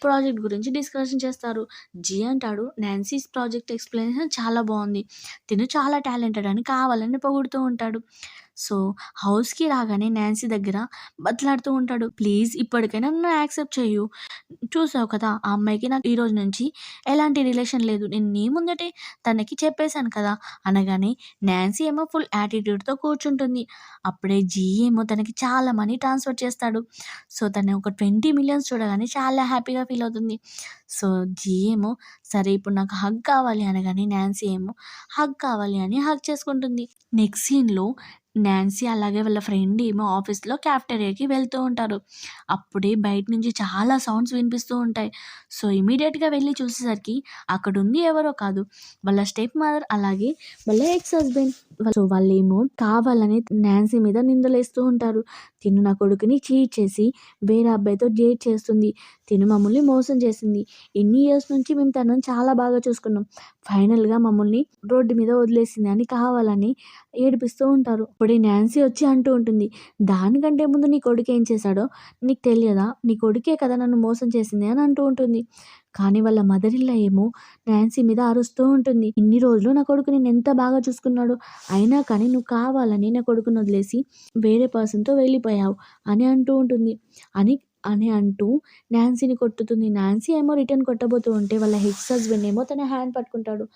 ప్రాజెక్ట్ గురించి డిస్కషన్ చేస్తారు. జీ అంటాడు, "నాన్సీస్ ప్రాజెక్ట్ ఎక్స్‌ప్లనేషన్ చాలా బావుంది. తిను చాలా టాలెంటెడ్" అని కావాలని పొగుడుతూ ఉంటాడు. సో, హౌస్‌కి రాగానే నాన్సీ దగ్గర బతిలాడుతూ ఉంటాడు. "ప్లీజ్ ఇప్పటికైనా నన్ను యాక్సెప్ట్ చెయ్యు. చూసావు కదా! ఆ అమ్మాయికి నాకు ఈరోజు నుంచి ఎలాంటి రిలేషన్ లేదు. నేను నీ ముందటే తనకి చెప్పేసాను కదా!" అనగానే నాన్సీ ఏమో ఫుల్ యాటిట్యూడ్‌తో కూర్చుంటుంది. అప్పుడే జీ ఏమో తనకి చాలా మనీ ట్రాన్స్‌ఫర్ చేస్తాడు. సో, తను ఒక 20,000,000 చూడగానే చాలా హ్యాపీగా ఫీల్ అవుతుంది. సో, జీ ఏమో సరే ఇప్పుడు నాకు హగ్ కావాలి అనగానే నాన్సీ ఏమో హగ్ కావాలి అని హగ్ చేసుకుంటుంది. నెక్స్ట్ సీన్‌లో నాన్సీ అలాగే వాళ్ళ ఫ్రెండ్ ఏమో ఆఫీస్‌లో కాఫెటేరియాకి వెళ్తూ ఉంటారు. అప్పుడే బయట నుంచి చాలా సౌండ్స్ వినిపిస్తూ ఉంటాయి. సో, ఇమ్మీడియేట్‌గా వెళ్లి చూసేసరికి అక్కడుంది ఎవరో కాదు వాళ్ళ స్టెప్ మదర్ అలాగే వాళ్ళ ఎక్స్ హస్బెండ్. సో, వాళ్ళేమో కావాలని నాన్సీ మీద నిందలేస్తూ ఉంటారు. "తిను నా కొడుకుని చీట్ చేసి వేరే అబ్బాయితో డేట్ చేస్తుంది. తిను మమ్మల్ని మోసం చేసింది. ఇన్ని ఇయర్స్ నుంచి మేము తనని చాలా బాగా చూసుకున్నాం. ఫైనల్‌గా మమ్మల్ని రోడ్డు మీద వదిలేసింది" అని కావాలని ఏడిపిస్తూ ఉంటారు. అప్పుడే నాన్సీ వచ్చి అంటూ ఉంటుంది, "దానికంటే ముందు నీ కొడుకేం చేశాడో నీకు తెలియదా? నీ కొడుకే కదా నన్ను మోసం చేసింది" అని అంటూ ఉంటుంది. కానీ వాళ్ళ మదర్ ఇన్ లా ఏమో నాన్సీ మీద అరుస్తూ ఉంటుంది. "ఇన్ని రోజులు నా కొడుకు నిన్నెంత బాగా చూసుకున్నాడు. అయినా కానీ నువ్వు కావాలని నా కొడుకుని వదిలేసి వేరే పర్సన్‌తో వెళ్ళిపోయావు" అని అంటూ ఉంటుంది. అని అని అంటూ నాన్సీని కొట్టుతుంది. నాన్సీ ఏమో రిటర్న్ కొట్టబోతూ ఉంటే వాళ్ళ ఎక్స్ హస్బెండ్ ఏమో తన హ్యాండ్ పట్టుకుంటాడు.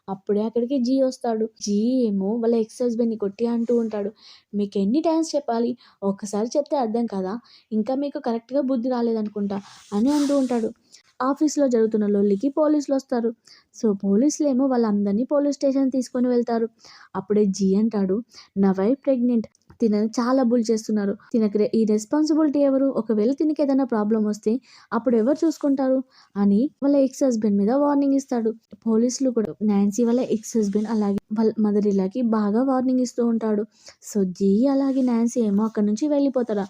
అప్పుడే అక్కడికి జీ వస్తాడు. జీ ఏమో వాళ్ళ ఎక్స్ హస్బెండ్‌ని కొట్టి అంటూ ఉంటాడు, "మీకెన్ని టైమ్స్ చెప్పాలి? ఒక్కసారి చెప్తే అర్థం కాదా? ఇంకా మీకు కరెక్ట్‌గా బుద్ధి రాలేదనుకుంటా" అని అంటూ ఉంటాడు. ఆఫీస్‌లో జరుగుతున్న లొల్లికి పోలీసులొస్తారు. సో, పోలీసులేమో వాళ్ళందరినీ పోలీస్ స్టేషన్‌కి తీసుకొని వెళ్తారు. అప్పుడే జీ అంటాడు, "నా వైఫ్ ప్రెగ్నెంట్. తినని చాలా బుల్ చేస్తున్నారు. తినకి ఈ రెస్పాన్సిబిలిటీ ఎవరు? ఒకవేళ తినకేదైనా ప్రాబ్లమ్ వస్తే అప్పుడు ఎవరు చూసుకుంటారు?" అని వాళ్ళ ఎక్స్ హస్బెండ్ మీద వార్నింగ్ ఇస్తాడు. పోలీసులు కూడా నాన్సీ వాళ్ళ ఎక్స్ హస్బెండ్ అలాగే వాళ్ళ మదర్ ఇన్‌లాకి బాగా వార్నింగ్ ఇస్తూ ఉంటాడు. సో, జీ అలాగే నాన్సీ ఏమో అక్కడి నుంచి వెళ్ళిపోతారు.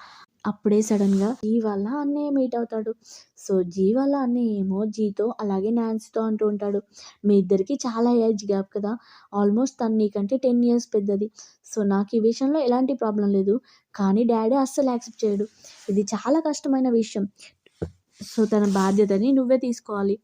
అప్పుడే సడెన్‌గా జీ వాళ్ళ అన్నయ్య మీట్ అవుతాడు. సో, జీ వాళ్ళ అన్నయ్య ఏమో జీతో అలాగే నాన్సీతో అంటూ ఉంటాడు, "మీ ఇద్దరికీ చాలా ఏజ్ గ్యాప్ కదా! ఆల్మోస్ట్ తను నీకంటే 10 ఇయర్స్ పెద్దది. సో, నాకు ఈ విషయంలో ఎలాంటి ప్రాబ్లమ్ లేదు. కానీ డ్యాడీ అస్సలు యాక్సెప్ట్ చేయడు. ఇది చాలా కష్టమైన విషయం. సో, తన బాధ్యతని నువ్వే తీసుకోవాలి.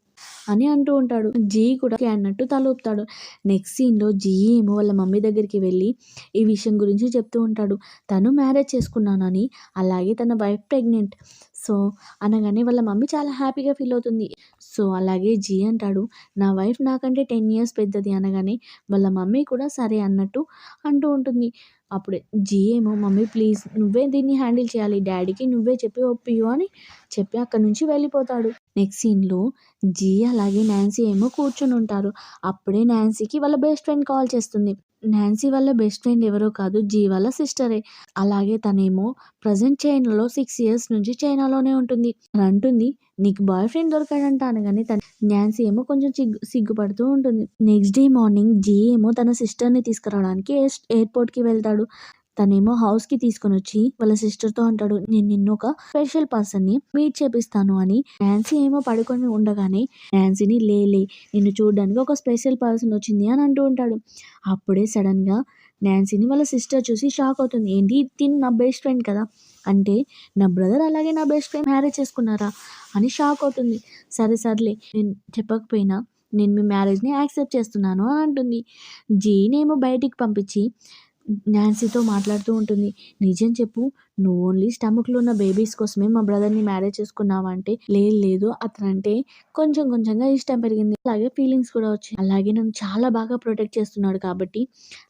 అని అంటూ ఉంటాడు. జీ కూడా ఓకే అన్నట్టు తల ఊపుతాడు. నెక్స్ట్ సీన్‌లో జీ ఏమో వాళ్ళ మమ్మీ దగ్గరికి వెళ్ళి ఈ విషయం గురించి చెప్తూ ఉంటాడు. తను మ్యారేజ్ చేసుకున్నానని, అలాగే తన వైఫ్ ప్రెగ్నెంట్. సో, అనగానే వాళ్ళ మమ్మీ చాలా హ్యాపీగా ఫీల్ అవుతుంది. సో, అలాగే జీ అంటాడు, "నా వైఫ్ నాకంటే 10 ఇయర్స్ పెద్దది" అనగానే వాళ్ళ మమ్మీ కూడా సరే అన్నట్టు అంటూ ఉంటుంది. అప్పుడే జీ ఏమో, "మమ్మీ ప్లీజ్ నువ్వే దీన్ని హ్యాండిల్ చేయాలి. డ్యాడీకి నువ్వే చెప్పి ఒప్పియు" అని చెప్పి అక్కడి నుంచి వెళ్ళిపోతాడు. నెక్స్ట్ సీన్‌లో జీ అలాగే నాన్సీ ఏమో కూర్చొనుంటారు. అప్పుడే నాన్సీకి వాళ్ళ బెస్ట్ ఫ్రెండ్ కాల్ చేస్తుంది. నాన్సీ వాళ్ళ బెస్ట్ ఫ్రెండ్ ఎవరో కాదు, జీ వాళ్ళ సిస్టరే. అలాగే తనేమో ప్రెజెంట్ చైనాలో 6 ఇయర్స్ నుంచి చైనాలోనే ఉంటుంది. తనంటుంది, "నీకు బాయ్ ఫ్రెండ్ దొరికాడంట" అనగానే నాన్సీ ఏమో కొంచెం సిగ్గుపడుతూ ఉంటుంది. నెక్స్ట్ డే మార్నింగ్ జీ ఏమో తన సిస్టర్‌ని తీసుకురావడానికి ఎయిర్‌పోర్ట్‌కి వెళ్తాడు. తనేమో హౌస్‌కి తీసుకొనొచ్చి వాళ్ళ సిస్టర్‌తో అంటాడు, "నేను నిన్నొక స్పెషల్ పర్సన్‌ని మీట్ చేపిస్తాను" అని. నాన్సీ ఏమో పడుకొని ఉండగానే నాన్సీని, "లే నిన్ను చూడ్డానికి ఒక స్పెషల్ పర్సన్ వచ్చింది" అని అంటూ ఉంటాడు. అప్పుడే సడెన్‌గా నాన్సీని వాళ్ళ సిస్టర్ చూసి షాక్ అవుతుంది. "ఏంటి తిను నా బెస్ట్ ఫ్రెండ్ కదా! అంటే నా బ్రదర్ అలాగే నా బెస్ట్ ఫ్రెండ్ మ్యారేజ్ చేసుకున్నారా?" అని షాక్ అవుతుంది. సర్లే నేను చెప్పకపోయినా నేను మీ మ్యారేజ్‌ని యాక్సెప్ట్ చేస్తున్నాను అని అంటుంది. జీనేమో బయటికి పంపించి నాన్సీతో మాట్లాడుతూ ఉంటుంది. "నిజం చెప్పు, నువ్వు ఓన్లీ స్టమక్‌లో ఉన్న బేబీస్ కోసమే మా బ్రదర్‌ని మ్యారేజ్ చేసుకున్నావా?" అంటే, లేదు అతనంటే కొంచెం కొంచెంగా ఇష్టం పెరిగింది. అలాగే ఫీలింగ్స్ కూడా వచ్చాయి. అలాగే నన్ను చాలా బాగా ప్రొటెక్ట్ చేస్తున్నాడు కాబట్టి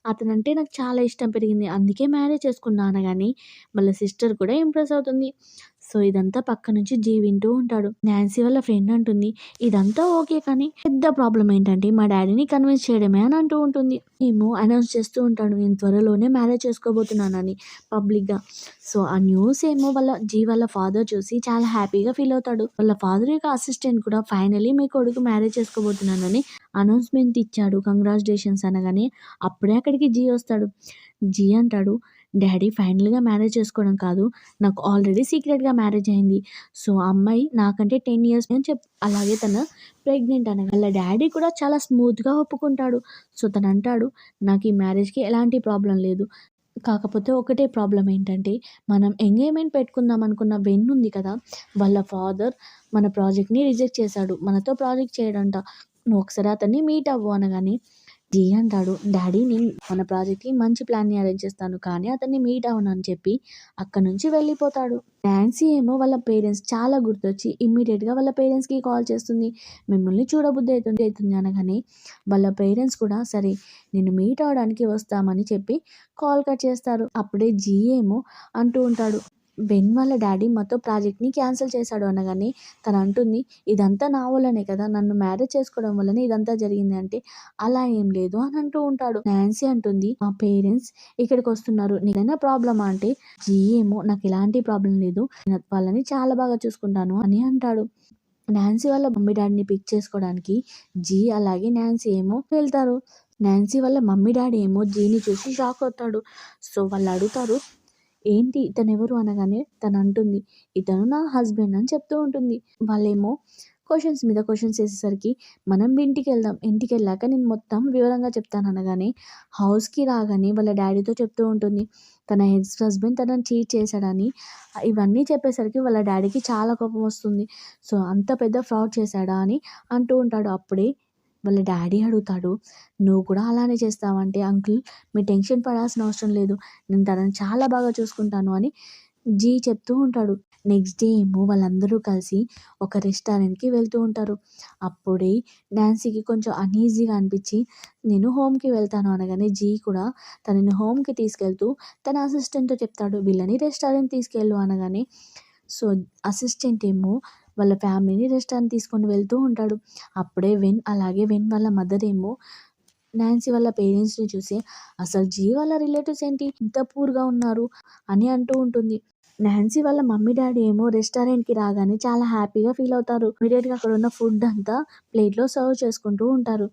అతనంటే నాకు చాలా ఇష్టం పెరిగింది. అందుకే మ్యారేజ్ చేసుకున్నా" అనగానే వాళ్ళ సిస్టర్ కూడా ఇంప్రెస్ అవుతుంది. సో, ఇదంతా పక్క నుంచి జీ వింటూ ఉంటాడు. నాన్సీ వాళ్ళ ఫ్రెండ్ అంటుంది, "ఇదంతా ఓకే కానీ పెద్ద ప్రాబ్లమ్ ఏంటంటే మా డ్యాడీని కన్విన్స్ చేయడమే" అని అంటూ ఉంటుంది. ఏమో అనౌన్స్ చేస్తూ ఉంటాడు, "నేను త్వరలోనే మ్యారేజ్ చేసుకోబోతున్నానని" పబ్లిక్‌గా. సో, ఆ న్యూస్ ఏమో జీ వాళ్ళ ఫాదర్ చూసి చాలా హ్యాపీగా ఫీల్ అవుతాడు. వాళ్ళ ఫాదర్ యొక్క అసిస్టెంట్ కూడా, "ఫైనల్లీ మీ కొడుకు మ్యారేజ్ చేసుకోబోతున్నానని అనౌన్స్‌మెంట్ ఇచ్చాడు. కంగ్రాచ్యులేషన్స్" అనగానే అప్పుడే అక్కడికి జీ వస్తాడు. జీ అంటాడు, "డ్యాడీ ఫైనల్‌గా మ్యారేజ్ చేసుకోవడం కాదు, నాకు ఆల్రెడీ సీక్రెట్‌గా మ్యారేజ్ అయింది. సో, ఆ అమ్మాయి నాకంటే 10 ఇయర్స్" అని అలాగే తను ప్రెగ్నెంట్ అనగా వాళ్ళ డ్యాడీ కూడా చాలా స్మూత్‌గా ఒప్పుకుంటాడు. సో, తనంటాడు, "నాకు ఈ మ్యారేజ్‌కి ఎలాంటి ప్రాబ్లమ్ లేదు. కాకపోతే ఒకటే ప్రాబ్లమ్ ఏంటంటే, మనం ఎంగేజ్‌మెంట్ పెట్టుకుందాం అనుకున్న వెన్ ఉంది కదా! వాళ్ళ ఫాదర్ మన ప్రాజెక్ట్‌ని రిజెక్ట్ చేశాడు. మనతో ప్రాజెక్ట్ చేయడంట. నువ్వు ఒకసారి అతన్ని మీట్ అవ్వు" అనగానే జీ అంటాడు, "డ్యాడీ నేను మన ప్రాజెక్ట్‌కి మంచి ప్లాన్‌ని అరేంజ్ చేస్తాను. కానీ అతన్ని మీట్ అవ్వను" అని చెప్పి అక్కడి నుంచి వెళ్ళిపోతాడు. నాన్సీ ఏమో వాళ్ళ పేరెంట్స్ చాలా గుర్తొచ్చి ఇమ్మీడియేట్‌గా వాళ్ళ పేరెంట్స్‌కి కాల్ చేస్తుంది. "మిమ్మల్ని చూడబుద్ధి అయితుంది" అనగానే వాళ్ళ పేరెంట్స్ కూడా సరే నిన్ను మీట్ అవ్వడానికి వస్తామని చెప్పి కాల్ కట్ చేస్తారు. అప్పుడే జీ ఏమో అంటూ ఉంటాడు, "వెన్ వాళ్ళ డ్యాడీ మాతో ప్రాజెక్ట్‌ని క్యాన్సిల్ చేశాడు" అనగానే తనంటుంది, "ఇదంతా నా వల్లనే కదా! నన్ను మ్యారేజ్ చేసుకోవడం వల్లనే ఇదంతా జరిగింది" అంటే, "అలా ఏం లేదు" అని అంటూ ఉంటాడు. నాన్సీ అంటుంది, "మా పేరెంట్స్ ఇక్కడికొస్తున్నారు. నీకేదైనా ప్రాబ్లమా?" అంటే జీ ఏమో, "నాకు ఎలాంటి ప్రాబ్లమ్ లేదు. నేను వాళ్ళని చాలా బాగా చూసుకుంటాను" అని అంటాడు. నాన్సీ వాళ్ళ మమ్మీ డ్యాడీని పిక్ చేసుకోవడానికి జీ అలాగే నాన్సీ ఏమో వెళ్తారు. నాన్సీ వాళ్ళ మమ్మీ డ్యాడీ ఏమో జీని చూసి షాక్ అవుతాడు. సో, వాళ్ళు అడుగుతారు, "ఏంటి ఇతనెవరు?" అనగానే తనంటుంది, "ఇతను నా హస్బెండ్" అని చెప్తూ ఉంటుంది. వాళ్ళేమో క్వెషన్స్ మీద క్వెషన్స్ ఏసేసరికి, "మనం ఇంటికెళ్దాం. ఇంటికెళ్ళాక నేను మొత్తం వివరంగా చెప్తాను" అనగానే హౌస్‌కి రాగానే వాళ్ళ డ్యాడీతో చెప్తూ ఉంటుంది, తన ఎక్స్ హస్బెండ్ తనని చీట్ చేశాడని. ఇవన్నీ చెప్పేసరికి వాళ్ళ డ్యాడీకి చాలా కోపమొస్తుంది. సో, "అంత పెద్ద ఫ్రాడ్ చేశాడా?" అని అంటూ ఉంటాడు. అప్పుడే వాళ్ళ డ్యాడీ అడుగుతాడు, "నువ్వు కూడా అలానే చేస్తావా?" అంటే, "అంకుల్ మీరు టెన్షన్ పడాల్సిన అవసరం లేదు. నేను తనని చాలా బాగా చూసుకుంటాను" అని జీ చెప్తూ ఉంటాడు. నెక్స్ట్ డే ఏమో వాళ్ళందరూ కలిసి ఒక రెస్టారెంట్‌కి వెళ్తూ ఉంటారు. అప్పుడే నాన్సీకి కొంచెం అన్‌ఈజీగా అనిపించి, "నేను హోమ్‌కి వెళ్తాను" అనగానే జీ కూడా తనని హోమ్‌కి తీసుకెళ్తూ తన అసిస్టెంట్‌తో చెప్తాడు, "వీళ్ళని రెస్టారెంట్ తీసుకెళ్ళు" అనగానే సో, అసిస్టెంట్ ఏమో వాళ్ళ ఫ్యామిలీని రెస్టారెంట్ తీసుకొని వెళ్తూ ఉంటాడు. అప్పుడే వెన్ వాళ్ళ మదర్ ఏమో నాన్సీ వాళ్ళ పేరెంట్స్‌ని చూసి, "అసలు జీ వాళ్ళ రిలేటివ్స్ ఏంటి ఇంత పూర్‌గా ఉన్నారు" అని అంటూ ఉంటుంది. నాన్సీ వాళ్ళ మమ్మీ డ్యాడీ ఏమో రెస్టారెంట్‌కి రాగానే చాలా హ్యాపీగా ఫీల్ అవుతారు. ఇమ్మీడియేట్‌గా అక్కడున్న ఫుడ్ అంతా ప్లేట్‌లో సర్వ్ చేసుకుంటూ ఉంటారు.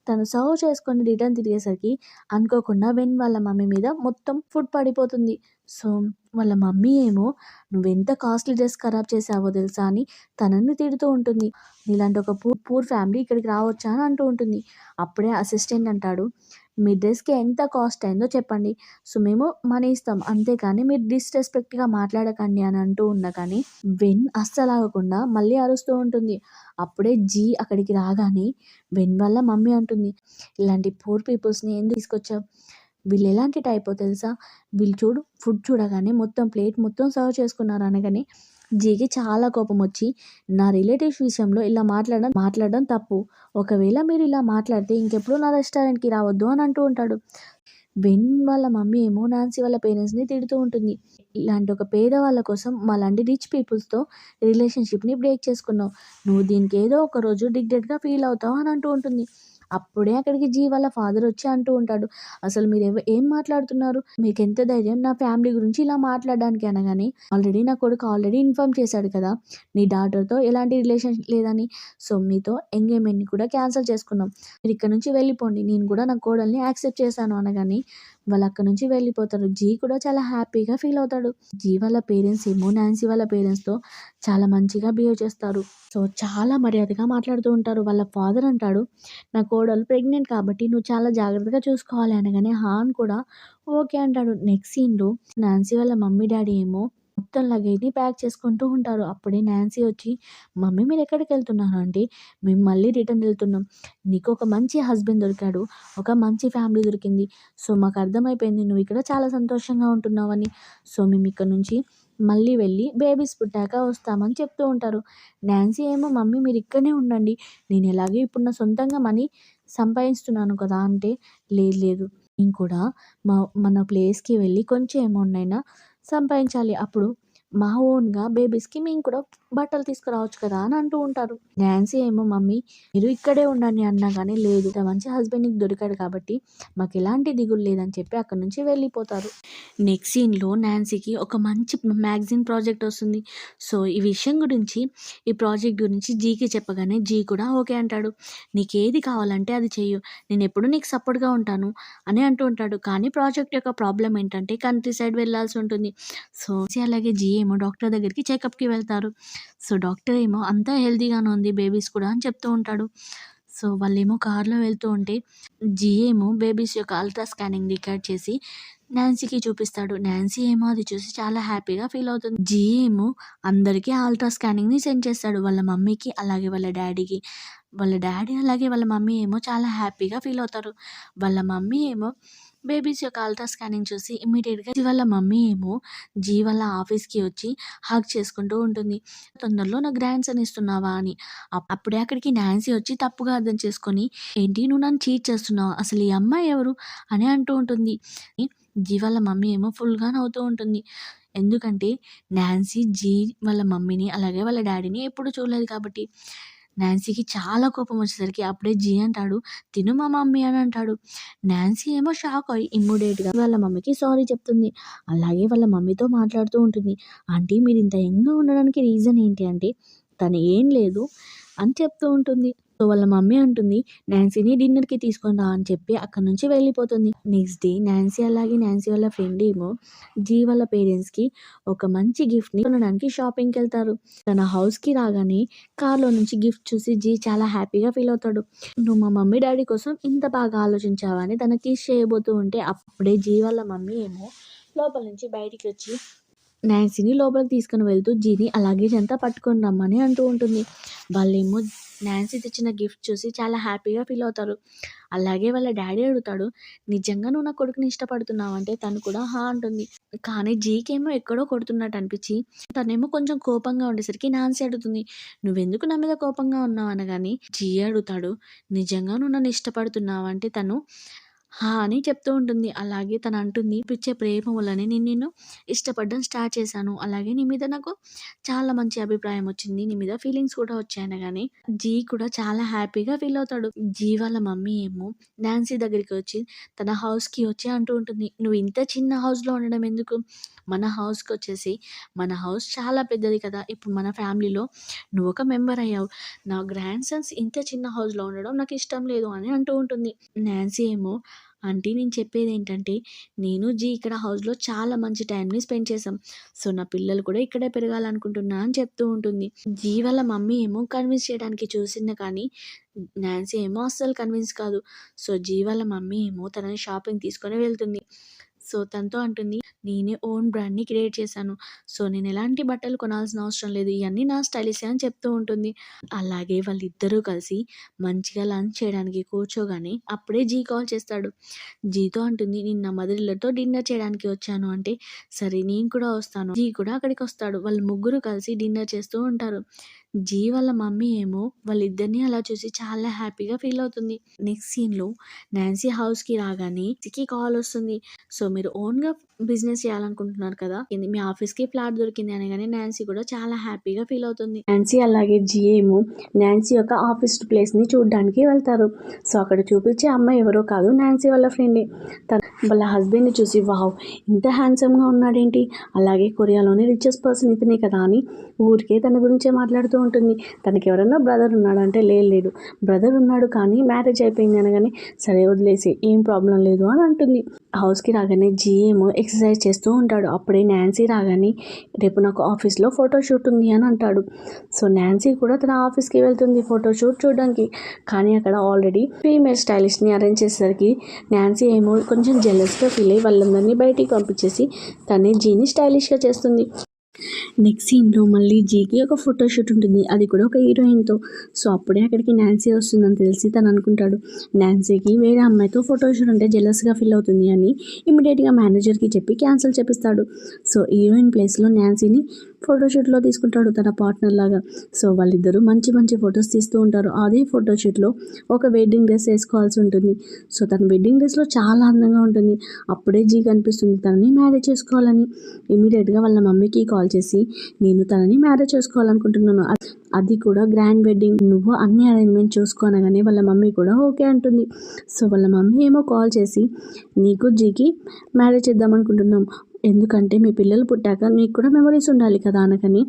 తను సర్వ్ చేసుకొని రిటర్న్ తిరిగేసరికి అనుకోకుండా వెన్ వాళ్ళ మమ్మీ మీద మొత్తం ఫుడ్ పడిపోతుంది. సో, వాళ్ళ మమ్మీ ఏమో, "నువ్వెంత కాస్ట్‌లీ డ్రెస్ ఖరాబ్ చేశావో తెలుసా" అని తనని తిడుతూ ఉంటుంది. "నీలాంటి ఒక పూర్ ఫ్యామిలీ ఇక్కడికి రావచ్చా" అని అంటూ ఉంటుంది. అప్పుడే అసిస్టెంట్ అంటాడు, మీ డ్రెస్‌కి ఎంత కాస్ట్ అయిందో చెప్పండి. సో, మేము మనీ ఇస్తాం. అంతేకానీ మీరు డిస్‌రెస్పెక్ట్‌గా మాట్లాడకండి అని అంటూ ఉన్నా కానీ, వెన్ అస్సలాగకుండా మళ్ళీ అరుస్తూ ఉంటుంది. అప్పుడే జీ అక్కడికి రాగానే వెన్ వాళ్ళ మమ్మీ అంటుంది, "ఇలాంటి పూర్ పీపుల్స్‌ని ఎందుకు తీసుకొచ్చావు? వీళ్ళు ఎలాంటి టైపో తెలుసా? వీళ్ళు చూడు ఫుడ్ చూడగానే మొత్తం ప్లేట్ మొత్తం సర్వ్ చేసుకున్నారు" అనగానే జీకి చాలా కోపమొచ్చి, "నా రిలేటివ్స్ విషయంలో ఇలా మాట్లాడడం తప్పు. ఒకవేళ మీరు ఇలా మాట్లాడితే ఇంకెప్పుడు నా రెస్టారెంట్‌కి రావద్దు" అని అంటూ ఉంటాడు. వెన్ వాళ్ళ మమ్మీ ఏమో నాన్సీ వాళ్ళ పేరెంట్స్‌ని తిడుతూ ఉంటుంది. "ఇలాంటి ఒక పేదవాళ్ళ కోసం మాలాంటి రిచ్ పీపుల్స్‌తో రిలేషన్‌షిప్‌ని బ్రేక్ చేసుకున్నావు. నువ్వు దీనికి ఏదో ఒక రోజు రిగ్రెట్‌గా ఫీల్ అవుతావు" అని అంటూ ఉంటుంది. అప్పుడే అక్కడికి జీ వాళ్ళ ఫాదర్ వచ్చి అంటూ ఉంటాడు, "అసలు మీరు ఏం మాట్లాడుతున్నారు? మీకెంత ధైర్యం నా ఫ్యామిలీ గురించి ఇలా మాట్లాడడానికి" అనగానే, నా కొడుకు ఆల్రెడీ ఇన్ఫార్మ్ చేశాడు కదా! నీ డాటర్‌తో ఎలాంటి రిలేషన్ లేదని. సో, మీతో ఎంగేజ్‌మెంట్‌ని కూడా క్యాన్సెల్ చేసుకున్నాం. మీరు ఇక్కడి నుంచి వెళ్ళిపోండి. నేను కూడా నా కోడల్ని యాక్సెప్ట్ చేశాను అనగానే వాళ్ళు అక్కడి నుంచి వెళ్ళిపోతారు. జీ కూడా చాలా హ్యాపీగా ఫీల్ అవుతాడు. జీ వాళ్ళ పేరెంట్స్ ఏమో నాన్సీ వాళ్ళ పేరెంట్స్‌తో చాలా మంచిగా బిహేవ్ చేస్తారు. సో, చాలా మర్యాదగా మాట్లాడుతూ ఉంటారు. వాళ్ళ ఫాదర్ అంటాడు, "నా కోడలు ప్రెగ్నెంట్ కాబట్టి నువ్వు చాలా జాగ్రత్తగా చూసుకోవాలి" అనగానే హాన్ కూడా ఓకే అంటాడు. నెక్స్ట్ సీన్‌లో నాన్సీ వాళ్ళ మమ్మీ, డ్యాడీ ఏమో మొత్తం లగేజ్‌ని ప్యాక్ చేసుకుంటూ ఉంటారు. అప్పుడే నాన్సీ వచ్చి, "మమ్మీ మీరెక్కడికెళ్తున్నారు" అంటే, "మేము మళ్ళీ రిటర్న్ వెళ్తున్నాం. నీకు ఒక మంచి హస్బెండ్ దొరికాడు. ఒక మంచి ఫ్యామిలీ దొరికింది. సో, మాకర్థమైపోయింది నువ్విక్కడ చాలా సంతోషంగా ఉంటున్నావని. సో, మేమిక్కడి నుంచి మళ్ళీ వెళ్ళి బేబీస్ పుట్టాక వస్తామని చెప్తూ ఉంటారు. నాన్సీ ఏమో మమ్మీ మీరిక్కడనే ఉండండి. నేను ఎలాగో ఇప్పుడు నా సొంతంగా మనీ సంపాదిస్తున్నాను కదా! అంటే, లేదు లేదు నేను కూడా మన ప్లేస్‌కి వెళ్ళి కొంచెం అమౌంట్ అయినా సంపాదించాలి. అప్పుడు మా ఓన్‌గా బేబీస్‌కి మేము కూడా బట్టలు తీసుకురావచ్చు కదా! అని అంటూ ఉంటారు. నాన్సీ ఏమో మమ్మీ మీరు ఇక్కడే ఉండండి అన్నా గానీ, లేదు ఇంత మంచి హస్బెండ్ నీకు దొరికాడు కాబట్టి మాకెలాంటి దిగులు లేదని చెప్పి అక్కడి నుంచి వెళ్ళిపోతారు. నెక్స్ట్ సీన్‌లో నాన్సీకి ఒక మంచి మ్యాగజైన్ ప్రాజెక్ట్ వస్తుంది. సో, ఈ ప్రాజెక్ట్ గురించి జీకి చెప్పగానే జీ కూడా ఓకే అంటాడు. "నీకేది కావాలంటే అది చెయ్యు. నేనెప్పుడూ నీకు సపోర్ట్‌గా ఉంటాను" అని అంటూ ఉంటాడు. కానీ ప్రాజెక్ట్ యొక్క ప్రాబ్లమ్ ఏంటంటే కంట్రీ సైడ్ వెళ్ళాల్సి ఉంటుంది. సో, అలాగే జీ ఏమో డాక్టర్ దగ్గరికి చెకప్‌కి వెళ్తారు. సో, డాక్టర్ ఏమో అంతా హెల్తీగానే ఉంది బేబీస్ కూడా అని చెప్తూ ఉంటాడు. సో, వాళ్ళేమో కార్‌లో వెళ్తూ ఉంటే జీ ఏమో బేబీస్ యొక్క అల్ట్రా స్కానింగ్ రికార్డ్ చేసి నాన్సీకి చూపిస్తాడు. నాన్సీ ఏమో అది చూసి చాలా హ్యాపీగా ఫీల్ అవుతుంది. జీ ఏమో అందరికీ అల్ట్రా స్కానింగ్‌ని సెండ్ చేస్తాడు. వాళ్ళ మమ్మీకి, అలాగే వాళ్ళ డ్యాడీకి. వాళ్ళ డ్యాడీ అలాగే వాళ్ళ మమ్మీ ఏమో చాలా హ్యాపీగా ఫీల్ అవుతారు. వాళ్ళ మమ్మీ ఏమో బేబీస్ యొక్క అల్ట్రా స్కానింగ్ చూసి ఇమ్మీడియేట్‌గా వాళ్ళ మమ్మీ ఏమో జీ వాళ్ళ ఆఫీస్‌కి వచ్చి హగ్ చేసుకుంటూ ఉంటుంది. "తొందరలో నాకు గ్రాండ్ సన్ ఇస్తున్నావా" అని. అప్పుడే అక్కడికి నాన్సీ వచ్చి తప్పుగా అర్థం చేసుకొని, "ఏంటి నువ్వు నన్ను చీట్ చేస్తున్నావా? అసలు ఈ అమ్మాయి ఎవరు?" అని అంటూ ఉంటుంది. జీ వాళ్ళ మమ్మీ ఏమో ఫుల్‌గా నవ్వుతూ ఉంటుంది. ఎందుకంటే నాన్సీ జీ వాళ్ళ మమ్మీని, అలాగే వాళ్ళ డ్యాడీని ఎప్పుడు చూడలేదు కాబట్టి. నాన్సీకి చాలా కోపం వచ్చేసరికి అప్పుడే జీ అంటాడు, "తిను మా మమ్మీ" అని అంటాడు. నాన్సీ ఏమో షాక్ అయ్యి ఇమ్మీడియేట్‌గా వాళ్ళ మమ్మీకి సారీ చెప్తుంది. అలాగే వాళ్ళ మమ్మీతో మాట్లాడుతూ ఉంటుంది. "ఆంటీ మీరింత యంగ్‌గా ఉండడానికి రీజన్ ఏంటి" అంటే, తను "ఏం లేదు" అని చెప్తూ ఉంటుంది. సో, వాళ్ళ మమ్మీ అంటుంది, "నాన్సీని డిన్నర్‌కి తీసుకొని రా" అని చెప్పి అక్కడి నుంచి వెళ్ళిపోతుంది. నెక్స్ట్ డే నాన్సీ అలాగే నాన్సీ వాళ్ళ ఫ్రెండ్ ఏమో జీ వాళ్ళ పేరెంట్స్‌కి ఒక మంచి గిఫ్ట్‌ని కొనడానికి షాపింగ్‌కెళ్తారు. తన హౌస్‌కి రాగానే కార్‌లో నుంచి గిఫ్ట్ చూసి జీ చాలా హ్యాపీగా ఫీల్ అవుతాడు. "నువ్వు మా మమ్మీ, డ్యాడీ కోసం ఇంత బాగా ఆలోచించావా" అని తనకి కిస్ చేయబోతూ ఉంటే అప్పుడే జీ వాళ్ళ మమ్మీ ఏమో లోపల నుంచి బయటికి వచ్చి నాన్సీని లోపలికి తీసుకొని వెళ్తూ జీని ఆ లగేజ్ అంతా పట్టుకొని రమ్మని అంటూ ఉంటుంది. వాళ్ళేమో నాన్సీ తెచ్చిన గిఫ్ట్ చూసి చాలా హ్యాపీగా ఫీల్ అవుతారు. అలాగే వాళ్ళ డ్యాడీ అడుగుతాడు, "నిజంగా నువ్వు నా కొడుకుని ఇష్టపడుతున్నావా?" అంటే తను కూడా హా అంటుంది. కానీ జీకేమో ఎక్కడో కొడుతున్నట్టు అనిపించి తనేమో కొంచెం కోపంగా ఉండేసరికి నాన్సీ అడుగుతుంది, "నువ్వెందుకు నా మీద కోపంగా ఉన్నావు?" అనగానే జీ అడుగుతాడు, "నిజంగా నువ్వు నన్ను ఇష్టపడుతున్నావా?" అంటే తను హా! అని చెప్తూ ఉంటుంది. అలాగే తనంటుంది, "పిచ్చే ప్రేమ వల్లనే నేను నిన్ను ఇష్టపడడం స్టార్ట్ చేశాను. అలాగే నీ మీద నాకు చాలా మంచి అభిప్రాయం వచ్చింది. నీ మీద ఫీలింగ్స్ కూడా వచ్చాయి" అనగానే జీ కూడా చాలా హ్యాపీగా ఫీల్ అవుతాడు. జీ వాళ్ళ మమ్మీ ఏమో నాన్సీ దగ్గరికి వచ్చి తన హౌస్‌కి వచ్చి అంటూ ఉంటుంది, "నువ్వు ఇంత చిన్న హౌస్‌లో ఉండడం ఎందుకు? మన హౌస్‌కొచ్చేసేయి. మన హౌస్ చాలా పెద్దది కదా! ఇప్పుడు మన ఫ్యామిలీలో నువ్వొక మెంబర్ అయ్యావు. నా గ్రాండ్ సన్స్ ఇంత చిన్న హౌస్‌లో ఉండడం నాకిష్టం లేదు" అని అంటూ ఉంటుంది. నాన్సీ ఏమో ఆంటీ నేను చెప్పేదేంటంటే, నేను జీ ఇక్కడ హౌస్‌లో చాలా మంచి టైమ్‌ని స్పెండ్ చేశాం. సో, నా పిల్లలు కూడా ఇక్కడే పెరగాలనుకుంటున్నా అని చెప్తూ ఉంటుంది. జీ వాళ్ళ మమ్మీ ఏమో కన్విన్స్ చేయడానికి చూసింది కానీ, నాన్సీ ఏమో అస్సలు కన్విన్స్ కాదు. సో, జీ వాళ్ళ మమ్మీ ఏమో తనని షాపింగ్ తీసుకొని వెళ్తుంది. సో, తనతో అంటుంది, నేనే ఓన్ బ్రాండ్‌ని క్రియేట్ చేశాను. సో, నేనెలాంటి బట్టలు కొనాల్సిన అవసరం లేదు. ఇయన్నీ నా స్టైలిషే అని చెప్తూ ఉంటుంది. అలాగే వాళ్ళిద్దరూ కలిసి మంచిగా లంచ్ చేయడానికి కూర్చోగానే అప్పుడే జీ కాల్ చేస్తాడు. జీతో అంటుంది, నేను నా మదర్ ఇన్ లాతో డిన్నర్ చేయడానికి వచ్చాను అంటే, సరే నేను కూడా వస్తాను. జీ కూడా అక్కడికొస్తాడు. వాళ్ళు ముగ్గురు కలిసి డిన్నర్ చేస్తూ ఉంటారు. జీ వాళ్ళ మమ్మీ ఏమో వాళ్ళిద్దరిని అలా చూసి చాలా హ్యాపీగా ఫీల్ అవుతుంది. నెక్స్ట్ సీన్‌లో నాన్సీ హౌస్‌కి రాగానే జీకి కాల్ వస్తుంది. సో, మీరు ఓన్‌గా బిజినెస్ చేయాలనుకుంటున్నారు కదా! మీ ఆఫీస్‌కి ఫ్లాట్ దొరికింది అనగానే నాన్సీ కూడా చాలా హ్యాపీగా ఫీల్ అవుతుంది. నాన్సీ అలాగే జీ ఏమో నాన్సీ యొక్క ఆఫీస్ ప్లేస్‌ని చూడడానికి వెళ్తారు. సో, అక్కడ చూపించే అమ్మాయి ఎవరో కాదు నాన్సీ వాళ్ళ ఫ్రెండే. వాళ్ళ హస్బెండ్‌ని చూసి వావ్! ఇంత హ్యాండ్సమ్‌గా ఉన్నాడేంటి? అలాగే కొరియాలోనే రిచెస్ట్ పర్సన్ ఇతనే కదా అని ఊరికే తన గురించే మాట్లాడుతూ ఉంటుంది. తనకెవరన్నా బ్రదర్ ఉన్నాడా అంటే లేడు. బ్రదర్ ఉన్నాడు కానీ మ్యారేజ్ అయిపోయింది అనగానే సరే వదిలేసేయి ఏం ప్రాబ్లం లేదు అని అంటుంది. హౌస్‌కి రాగానే జీ ఏమో ఎక్సర్సైజ్ చేస్తూ ఉంటాడు. అప్పుడే నాన్సీ రాగానే రేపు నాకు ఆఫీస్‌లో ఫోటోషూట్ ఉంది అని అంటాడు. సో, నాన్సీ కూడా తన ఆఫీస్‌కి వెళ్తుంది ఫోటోషూట్ చూడడానికి. కానీ అక్కడ ఆల్రెడీ ఫీమేల్ స్టైలిష్‌ని అరేంజ్ చేసేసరికి నాన్సీ ఏమో కొంచెం జెలస్‌గా ఫీల్ అయ్యి వాళ్ళందరినీ బయటికి పంపించేసి తనే జీని స్టైలిష్‌గా చేస్తుంది. నెక్స్ట్ సీన్‌లో మళ్ళీ జీకి ఒక ఫోటోషూట్ ఉంటుంది. అది కూడా ఒక హీరోయిన్‌తో. సో, అప్పుడే అక్కడికి నాన్సీ వస్తుందని తెలిసి తను అనుకుంటాడు. నాన్సీకి వేరే అమ్మాయితో ఫోటోషూట్ అంటే జెలస్‌గా ఫీల్ అవుతుంది అని ఇమ్మీడియేట్‌గా మేనేజర్‌కి చెప్పి క్యాన్సిల్ చేపిస్తాడు. సో, హీరోయిన్ ప్లేస్‌లో నాన్సీని ఫోటోషూట్‌లో తీసుకుంటాడు తన పార్ట్నర్ లాగా. సో, వాళ్ళిద్దరూ మంచి మంచి ఫొటోస్ తీస్తూ ఉంటారు. అదే ఫోటోషూట్‌లో ఒక వెడ్డింగ్ డ్రెస్ వేసుకోవాల్సి ఉంటుంది. సో, తను వెడ్డింగ్ డ్రెస్‌లో చాలా అందంగా ఉంటుంది. అప్పుడే జీ కనిపిస్తుంది తనని మ్యారేజ్ చేసుకోవాలని. ఇమ్మీడియేట్‌గా వాళ్ళ మమ్మీకి కాల్ చేసి నేను తనని మ్యారేజ్ చేసుకోవాలనుకుంటున్నాను. అది కూడా గ్రాండ్ వెడ్డింగ్. నువ్వు అన్ని అరేంజ్మెంట్ చూసుకో అనగానే వాళ్ళ మమ్మీ కూడా ఓకే అంటుంది. సో, వాళ్ళ మమ్మీ ఏమో కాల్ చేసి నీకు జీకి మ్యారేజ్ చేద్దాం అనుకుంటున్నాం. ఎందుకంటే మీ పిల్లలు పుట్టాక నీకు కూడా మెమరీస్ ఉండాలి కదా అనకని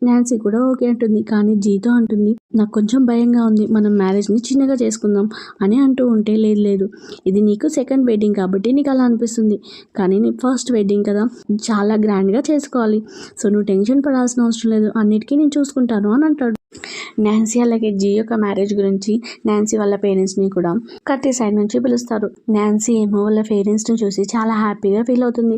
నాన్సీ కూడా ఓకే అంటుంది. కానీ జీతో అంటుంది నాకు కొంచెం భయంగా ఉంది. మనం మ్యారేజ్‌ని చిన్నగా చేసుకుందాం అని అంటూ ఉంటే లేదు ఇది నీకు సెకండ్ వెడ్డింగ్ కాబట్టి నీకు అలా అనిపిస్తుంది. కానీ నీ ఫస్ట్ వెడ్డింగ్ కదా చాలా గ్రాండ్‌గా చేసుకోవాలి. సో, నువ్వు టెన్షన్ పడాల్సిన అవసరం లేదు. అన్నిటికీ నేను చూసుకుంటాను అని అంటాడు. నాన్సీ అలాగే జీ యొక్క మ్యారేజ్ గురించి నాన్సీ వాళ్ళ పేరెంట్స్‌ని కూడా కత్తి సైడ్ నుంచి పిలుస్తారు. నాన్సీ ఏమో వాళ్ళ పేరెంట్స్‌ని చూసి చాలా హ్యాపీగా ఫీల్ అవుతుంది.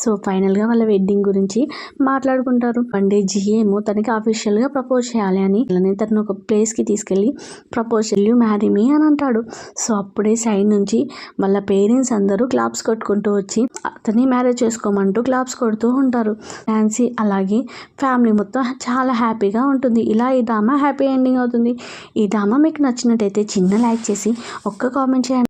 సో, ఫైనల్‌గా వాళ్ళ వెడ్డింగ్ గురించి మాట్లాడుకుంటారు. వన్ డే జీ ఏమో తనకి అఫీషియల్‌గా ప్రపోజ్ చేయాలి అని తనను ఒక ప్లేస్‌కి తీసుకెళ్ళి ప్రపోజ్ యూ మ్యారీ మీ అని అంటాడు. సో, అప్పుడే సైడ్ నుంచి వాళ్ళ పేరెంట్స్ అందరూ క్లాప్స్ కొట్టుకుంటూ వచ్చి అతన్ని మ్యారేజ్ చేసుకోమంటూ క్లాప్స్ కొడుతూ ఉంటారు. నాన్సీ అలాగే ఫ్యామిలీ మొత్తం చాలా హ్యాపీగా ఉంటుంది. ఇలా ఈ డ్రామా హ్యాపీ ఎండింగ్ అవుతుంది. ఈ డ్రామా మీకు నచ్చినట్టయితే చిన్న లైక్ చేసి ఒక్క కామెంట్ చేయండి.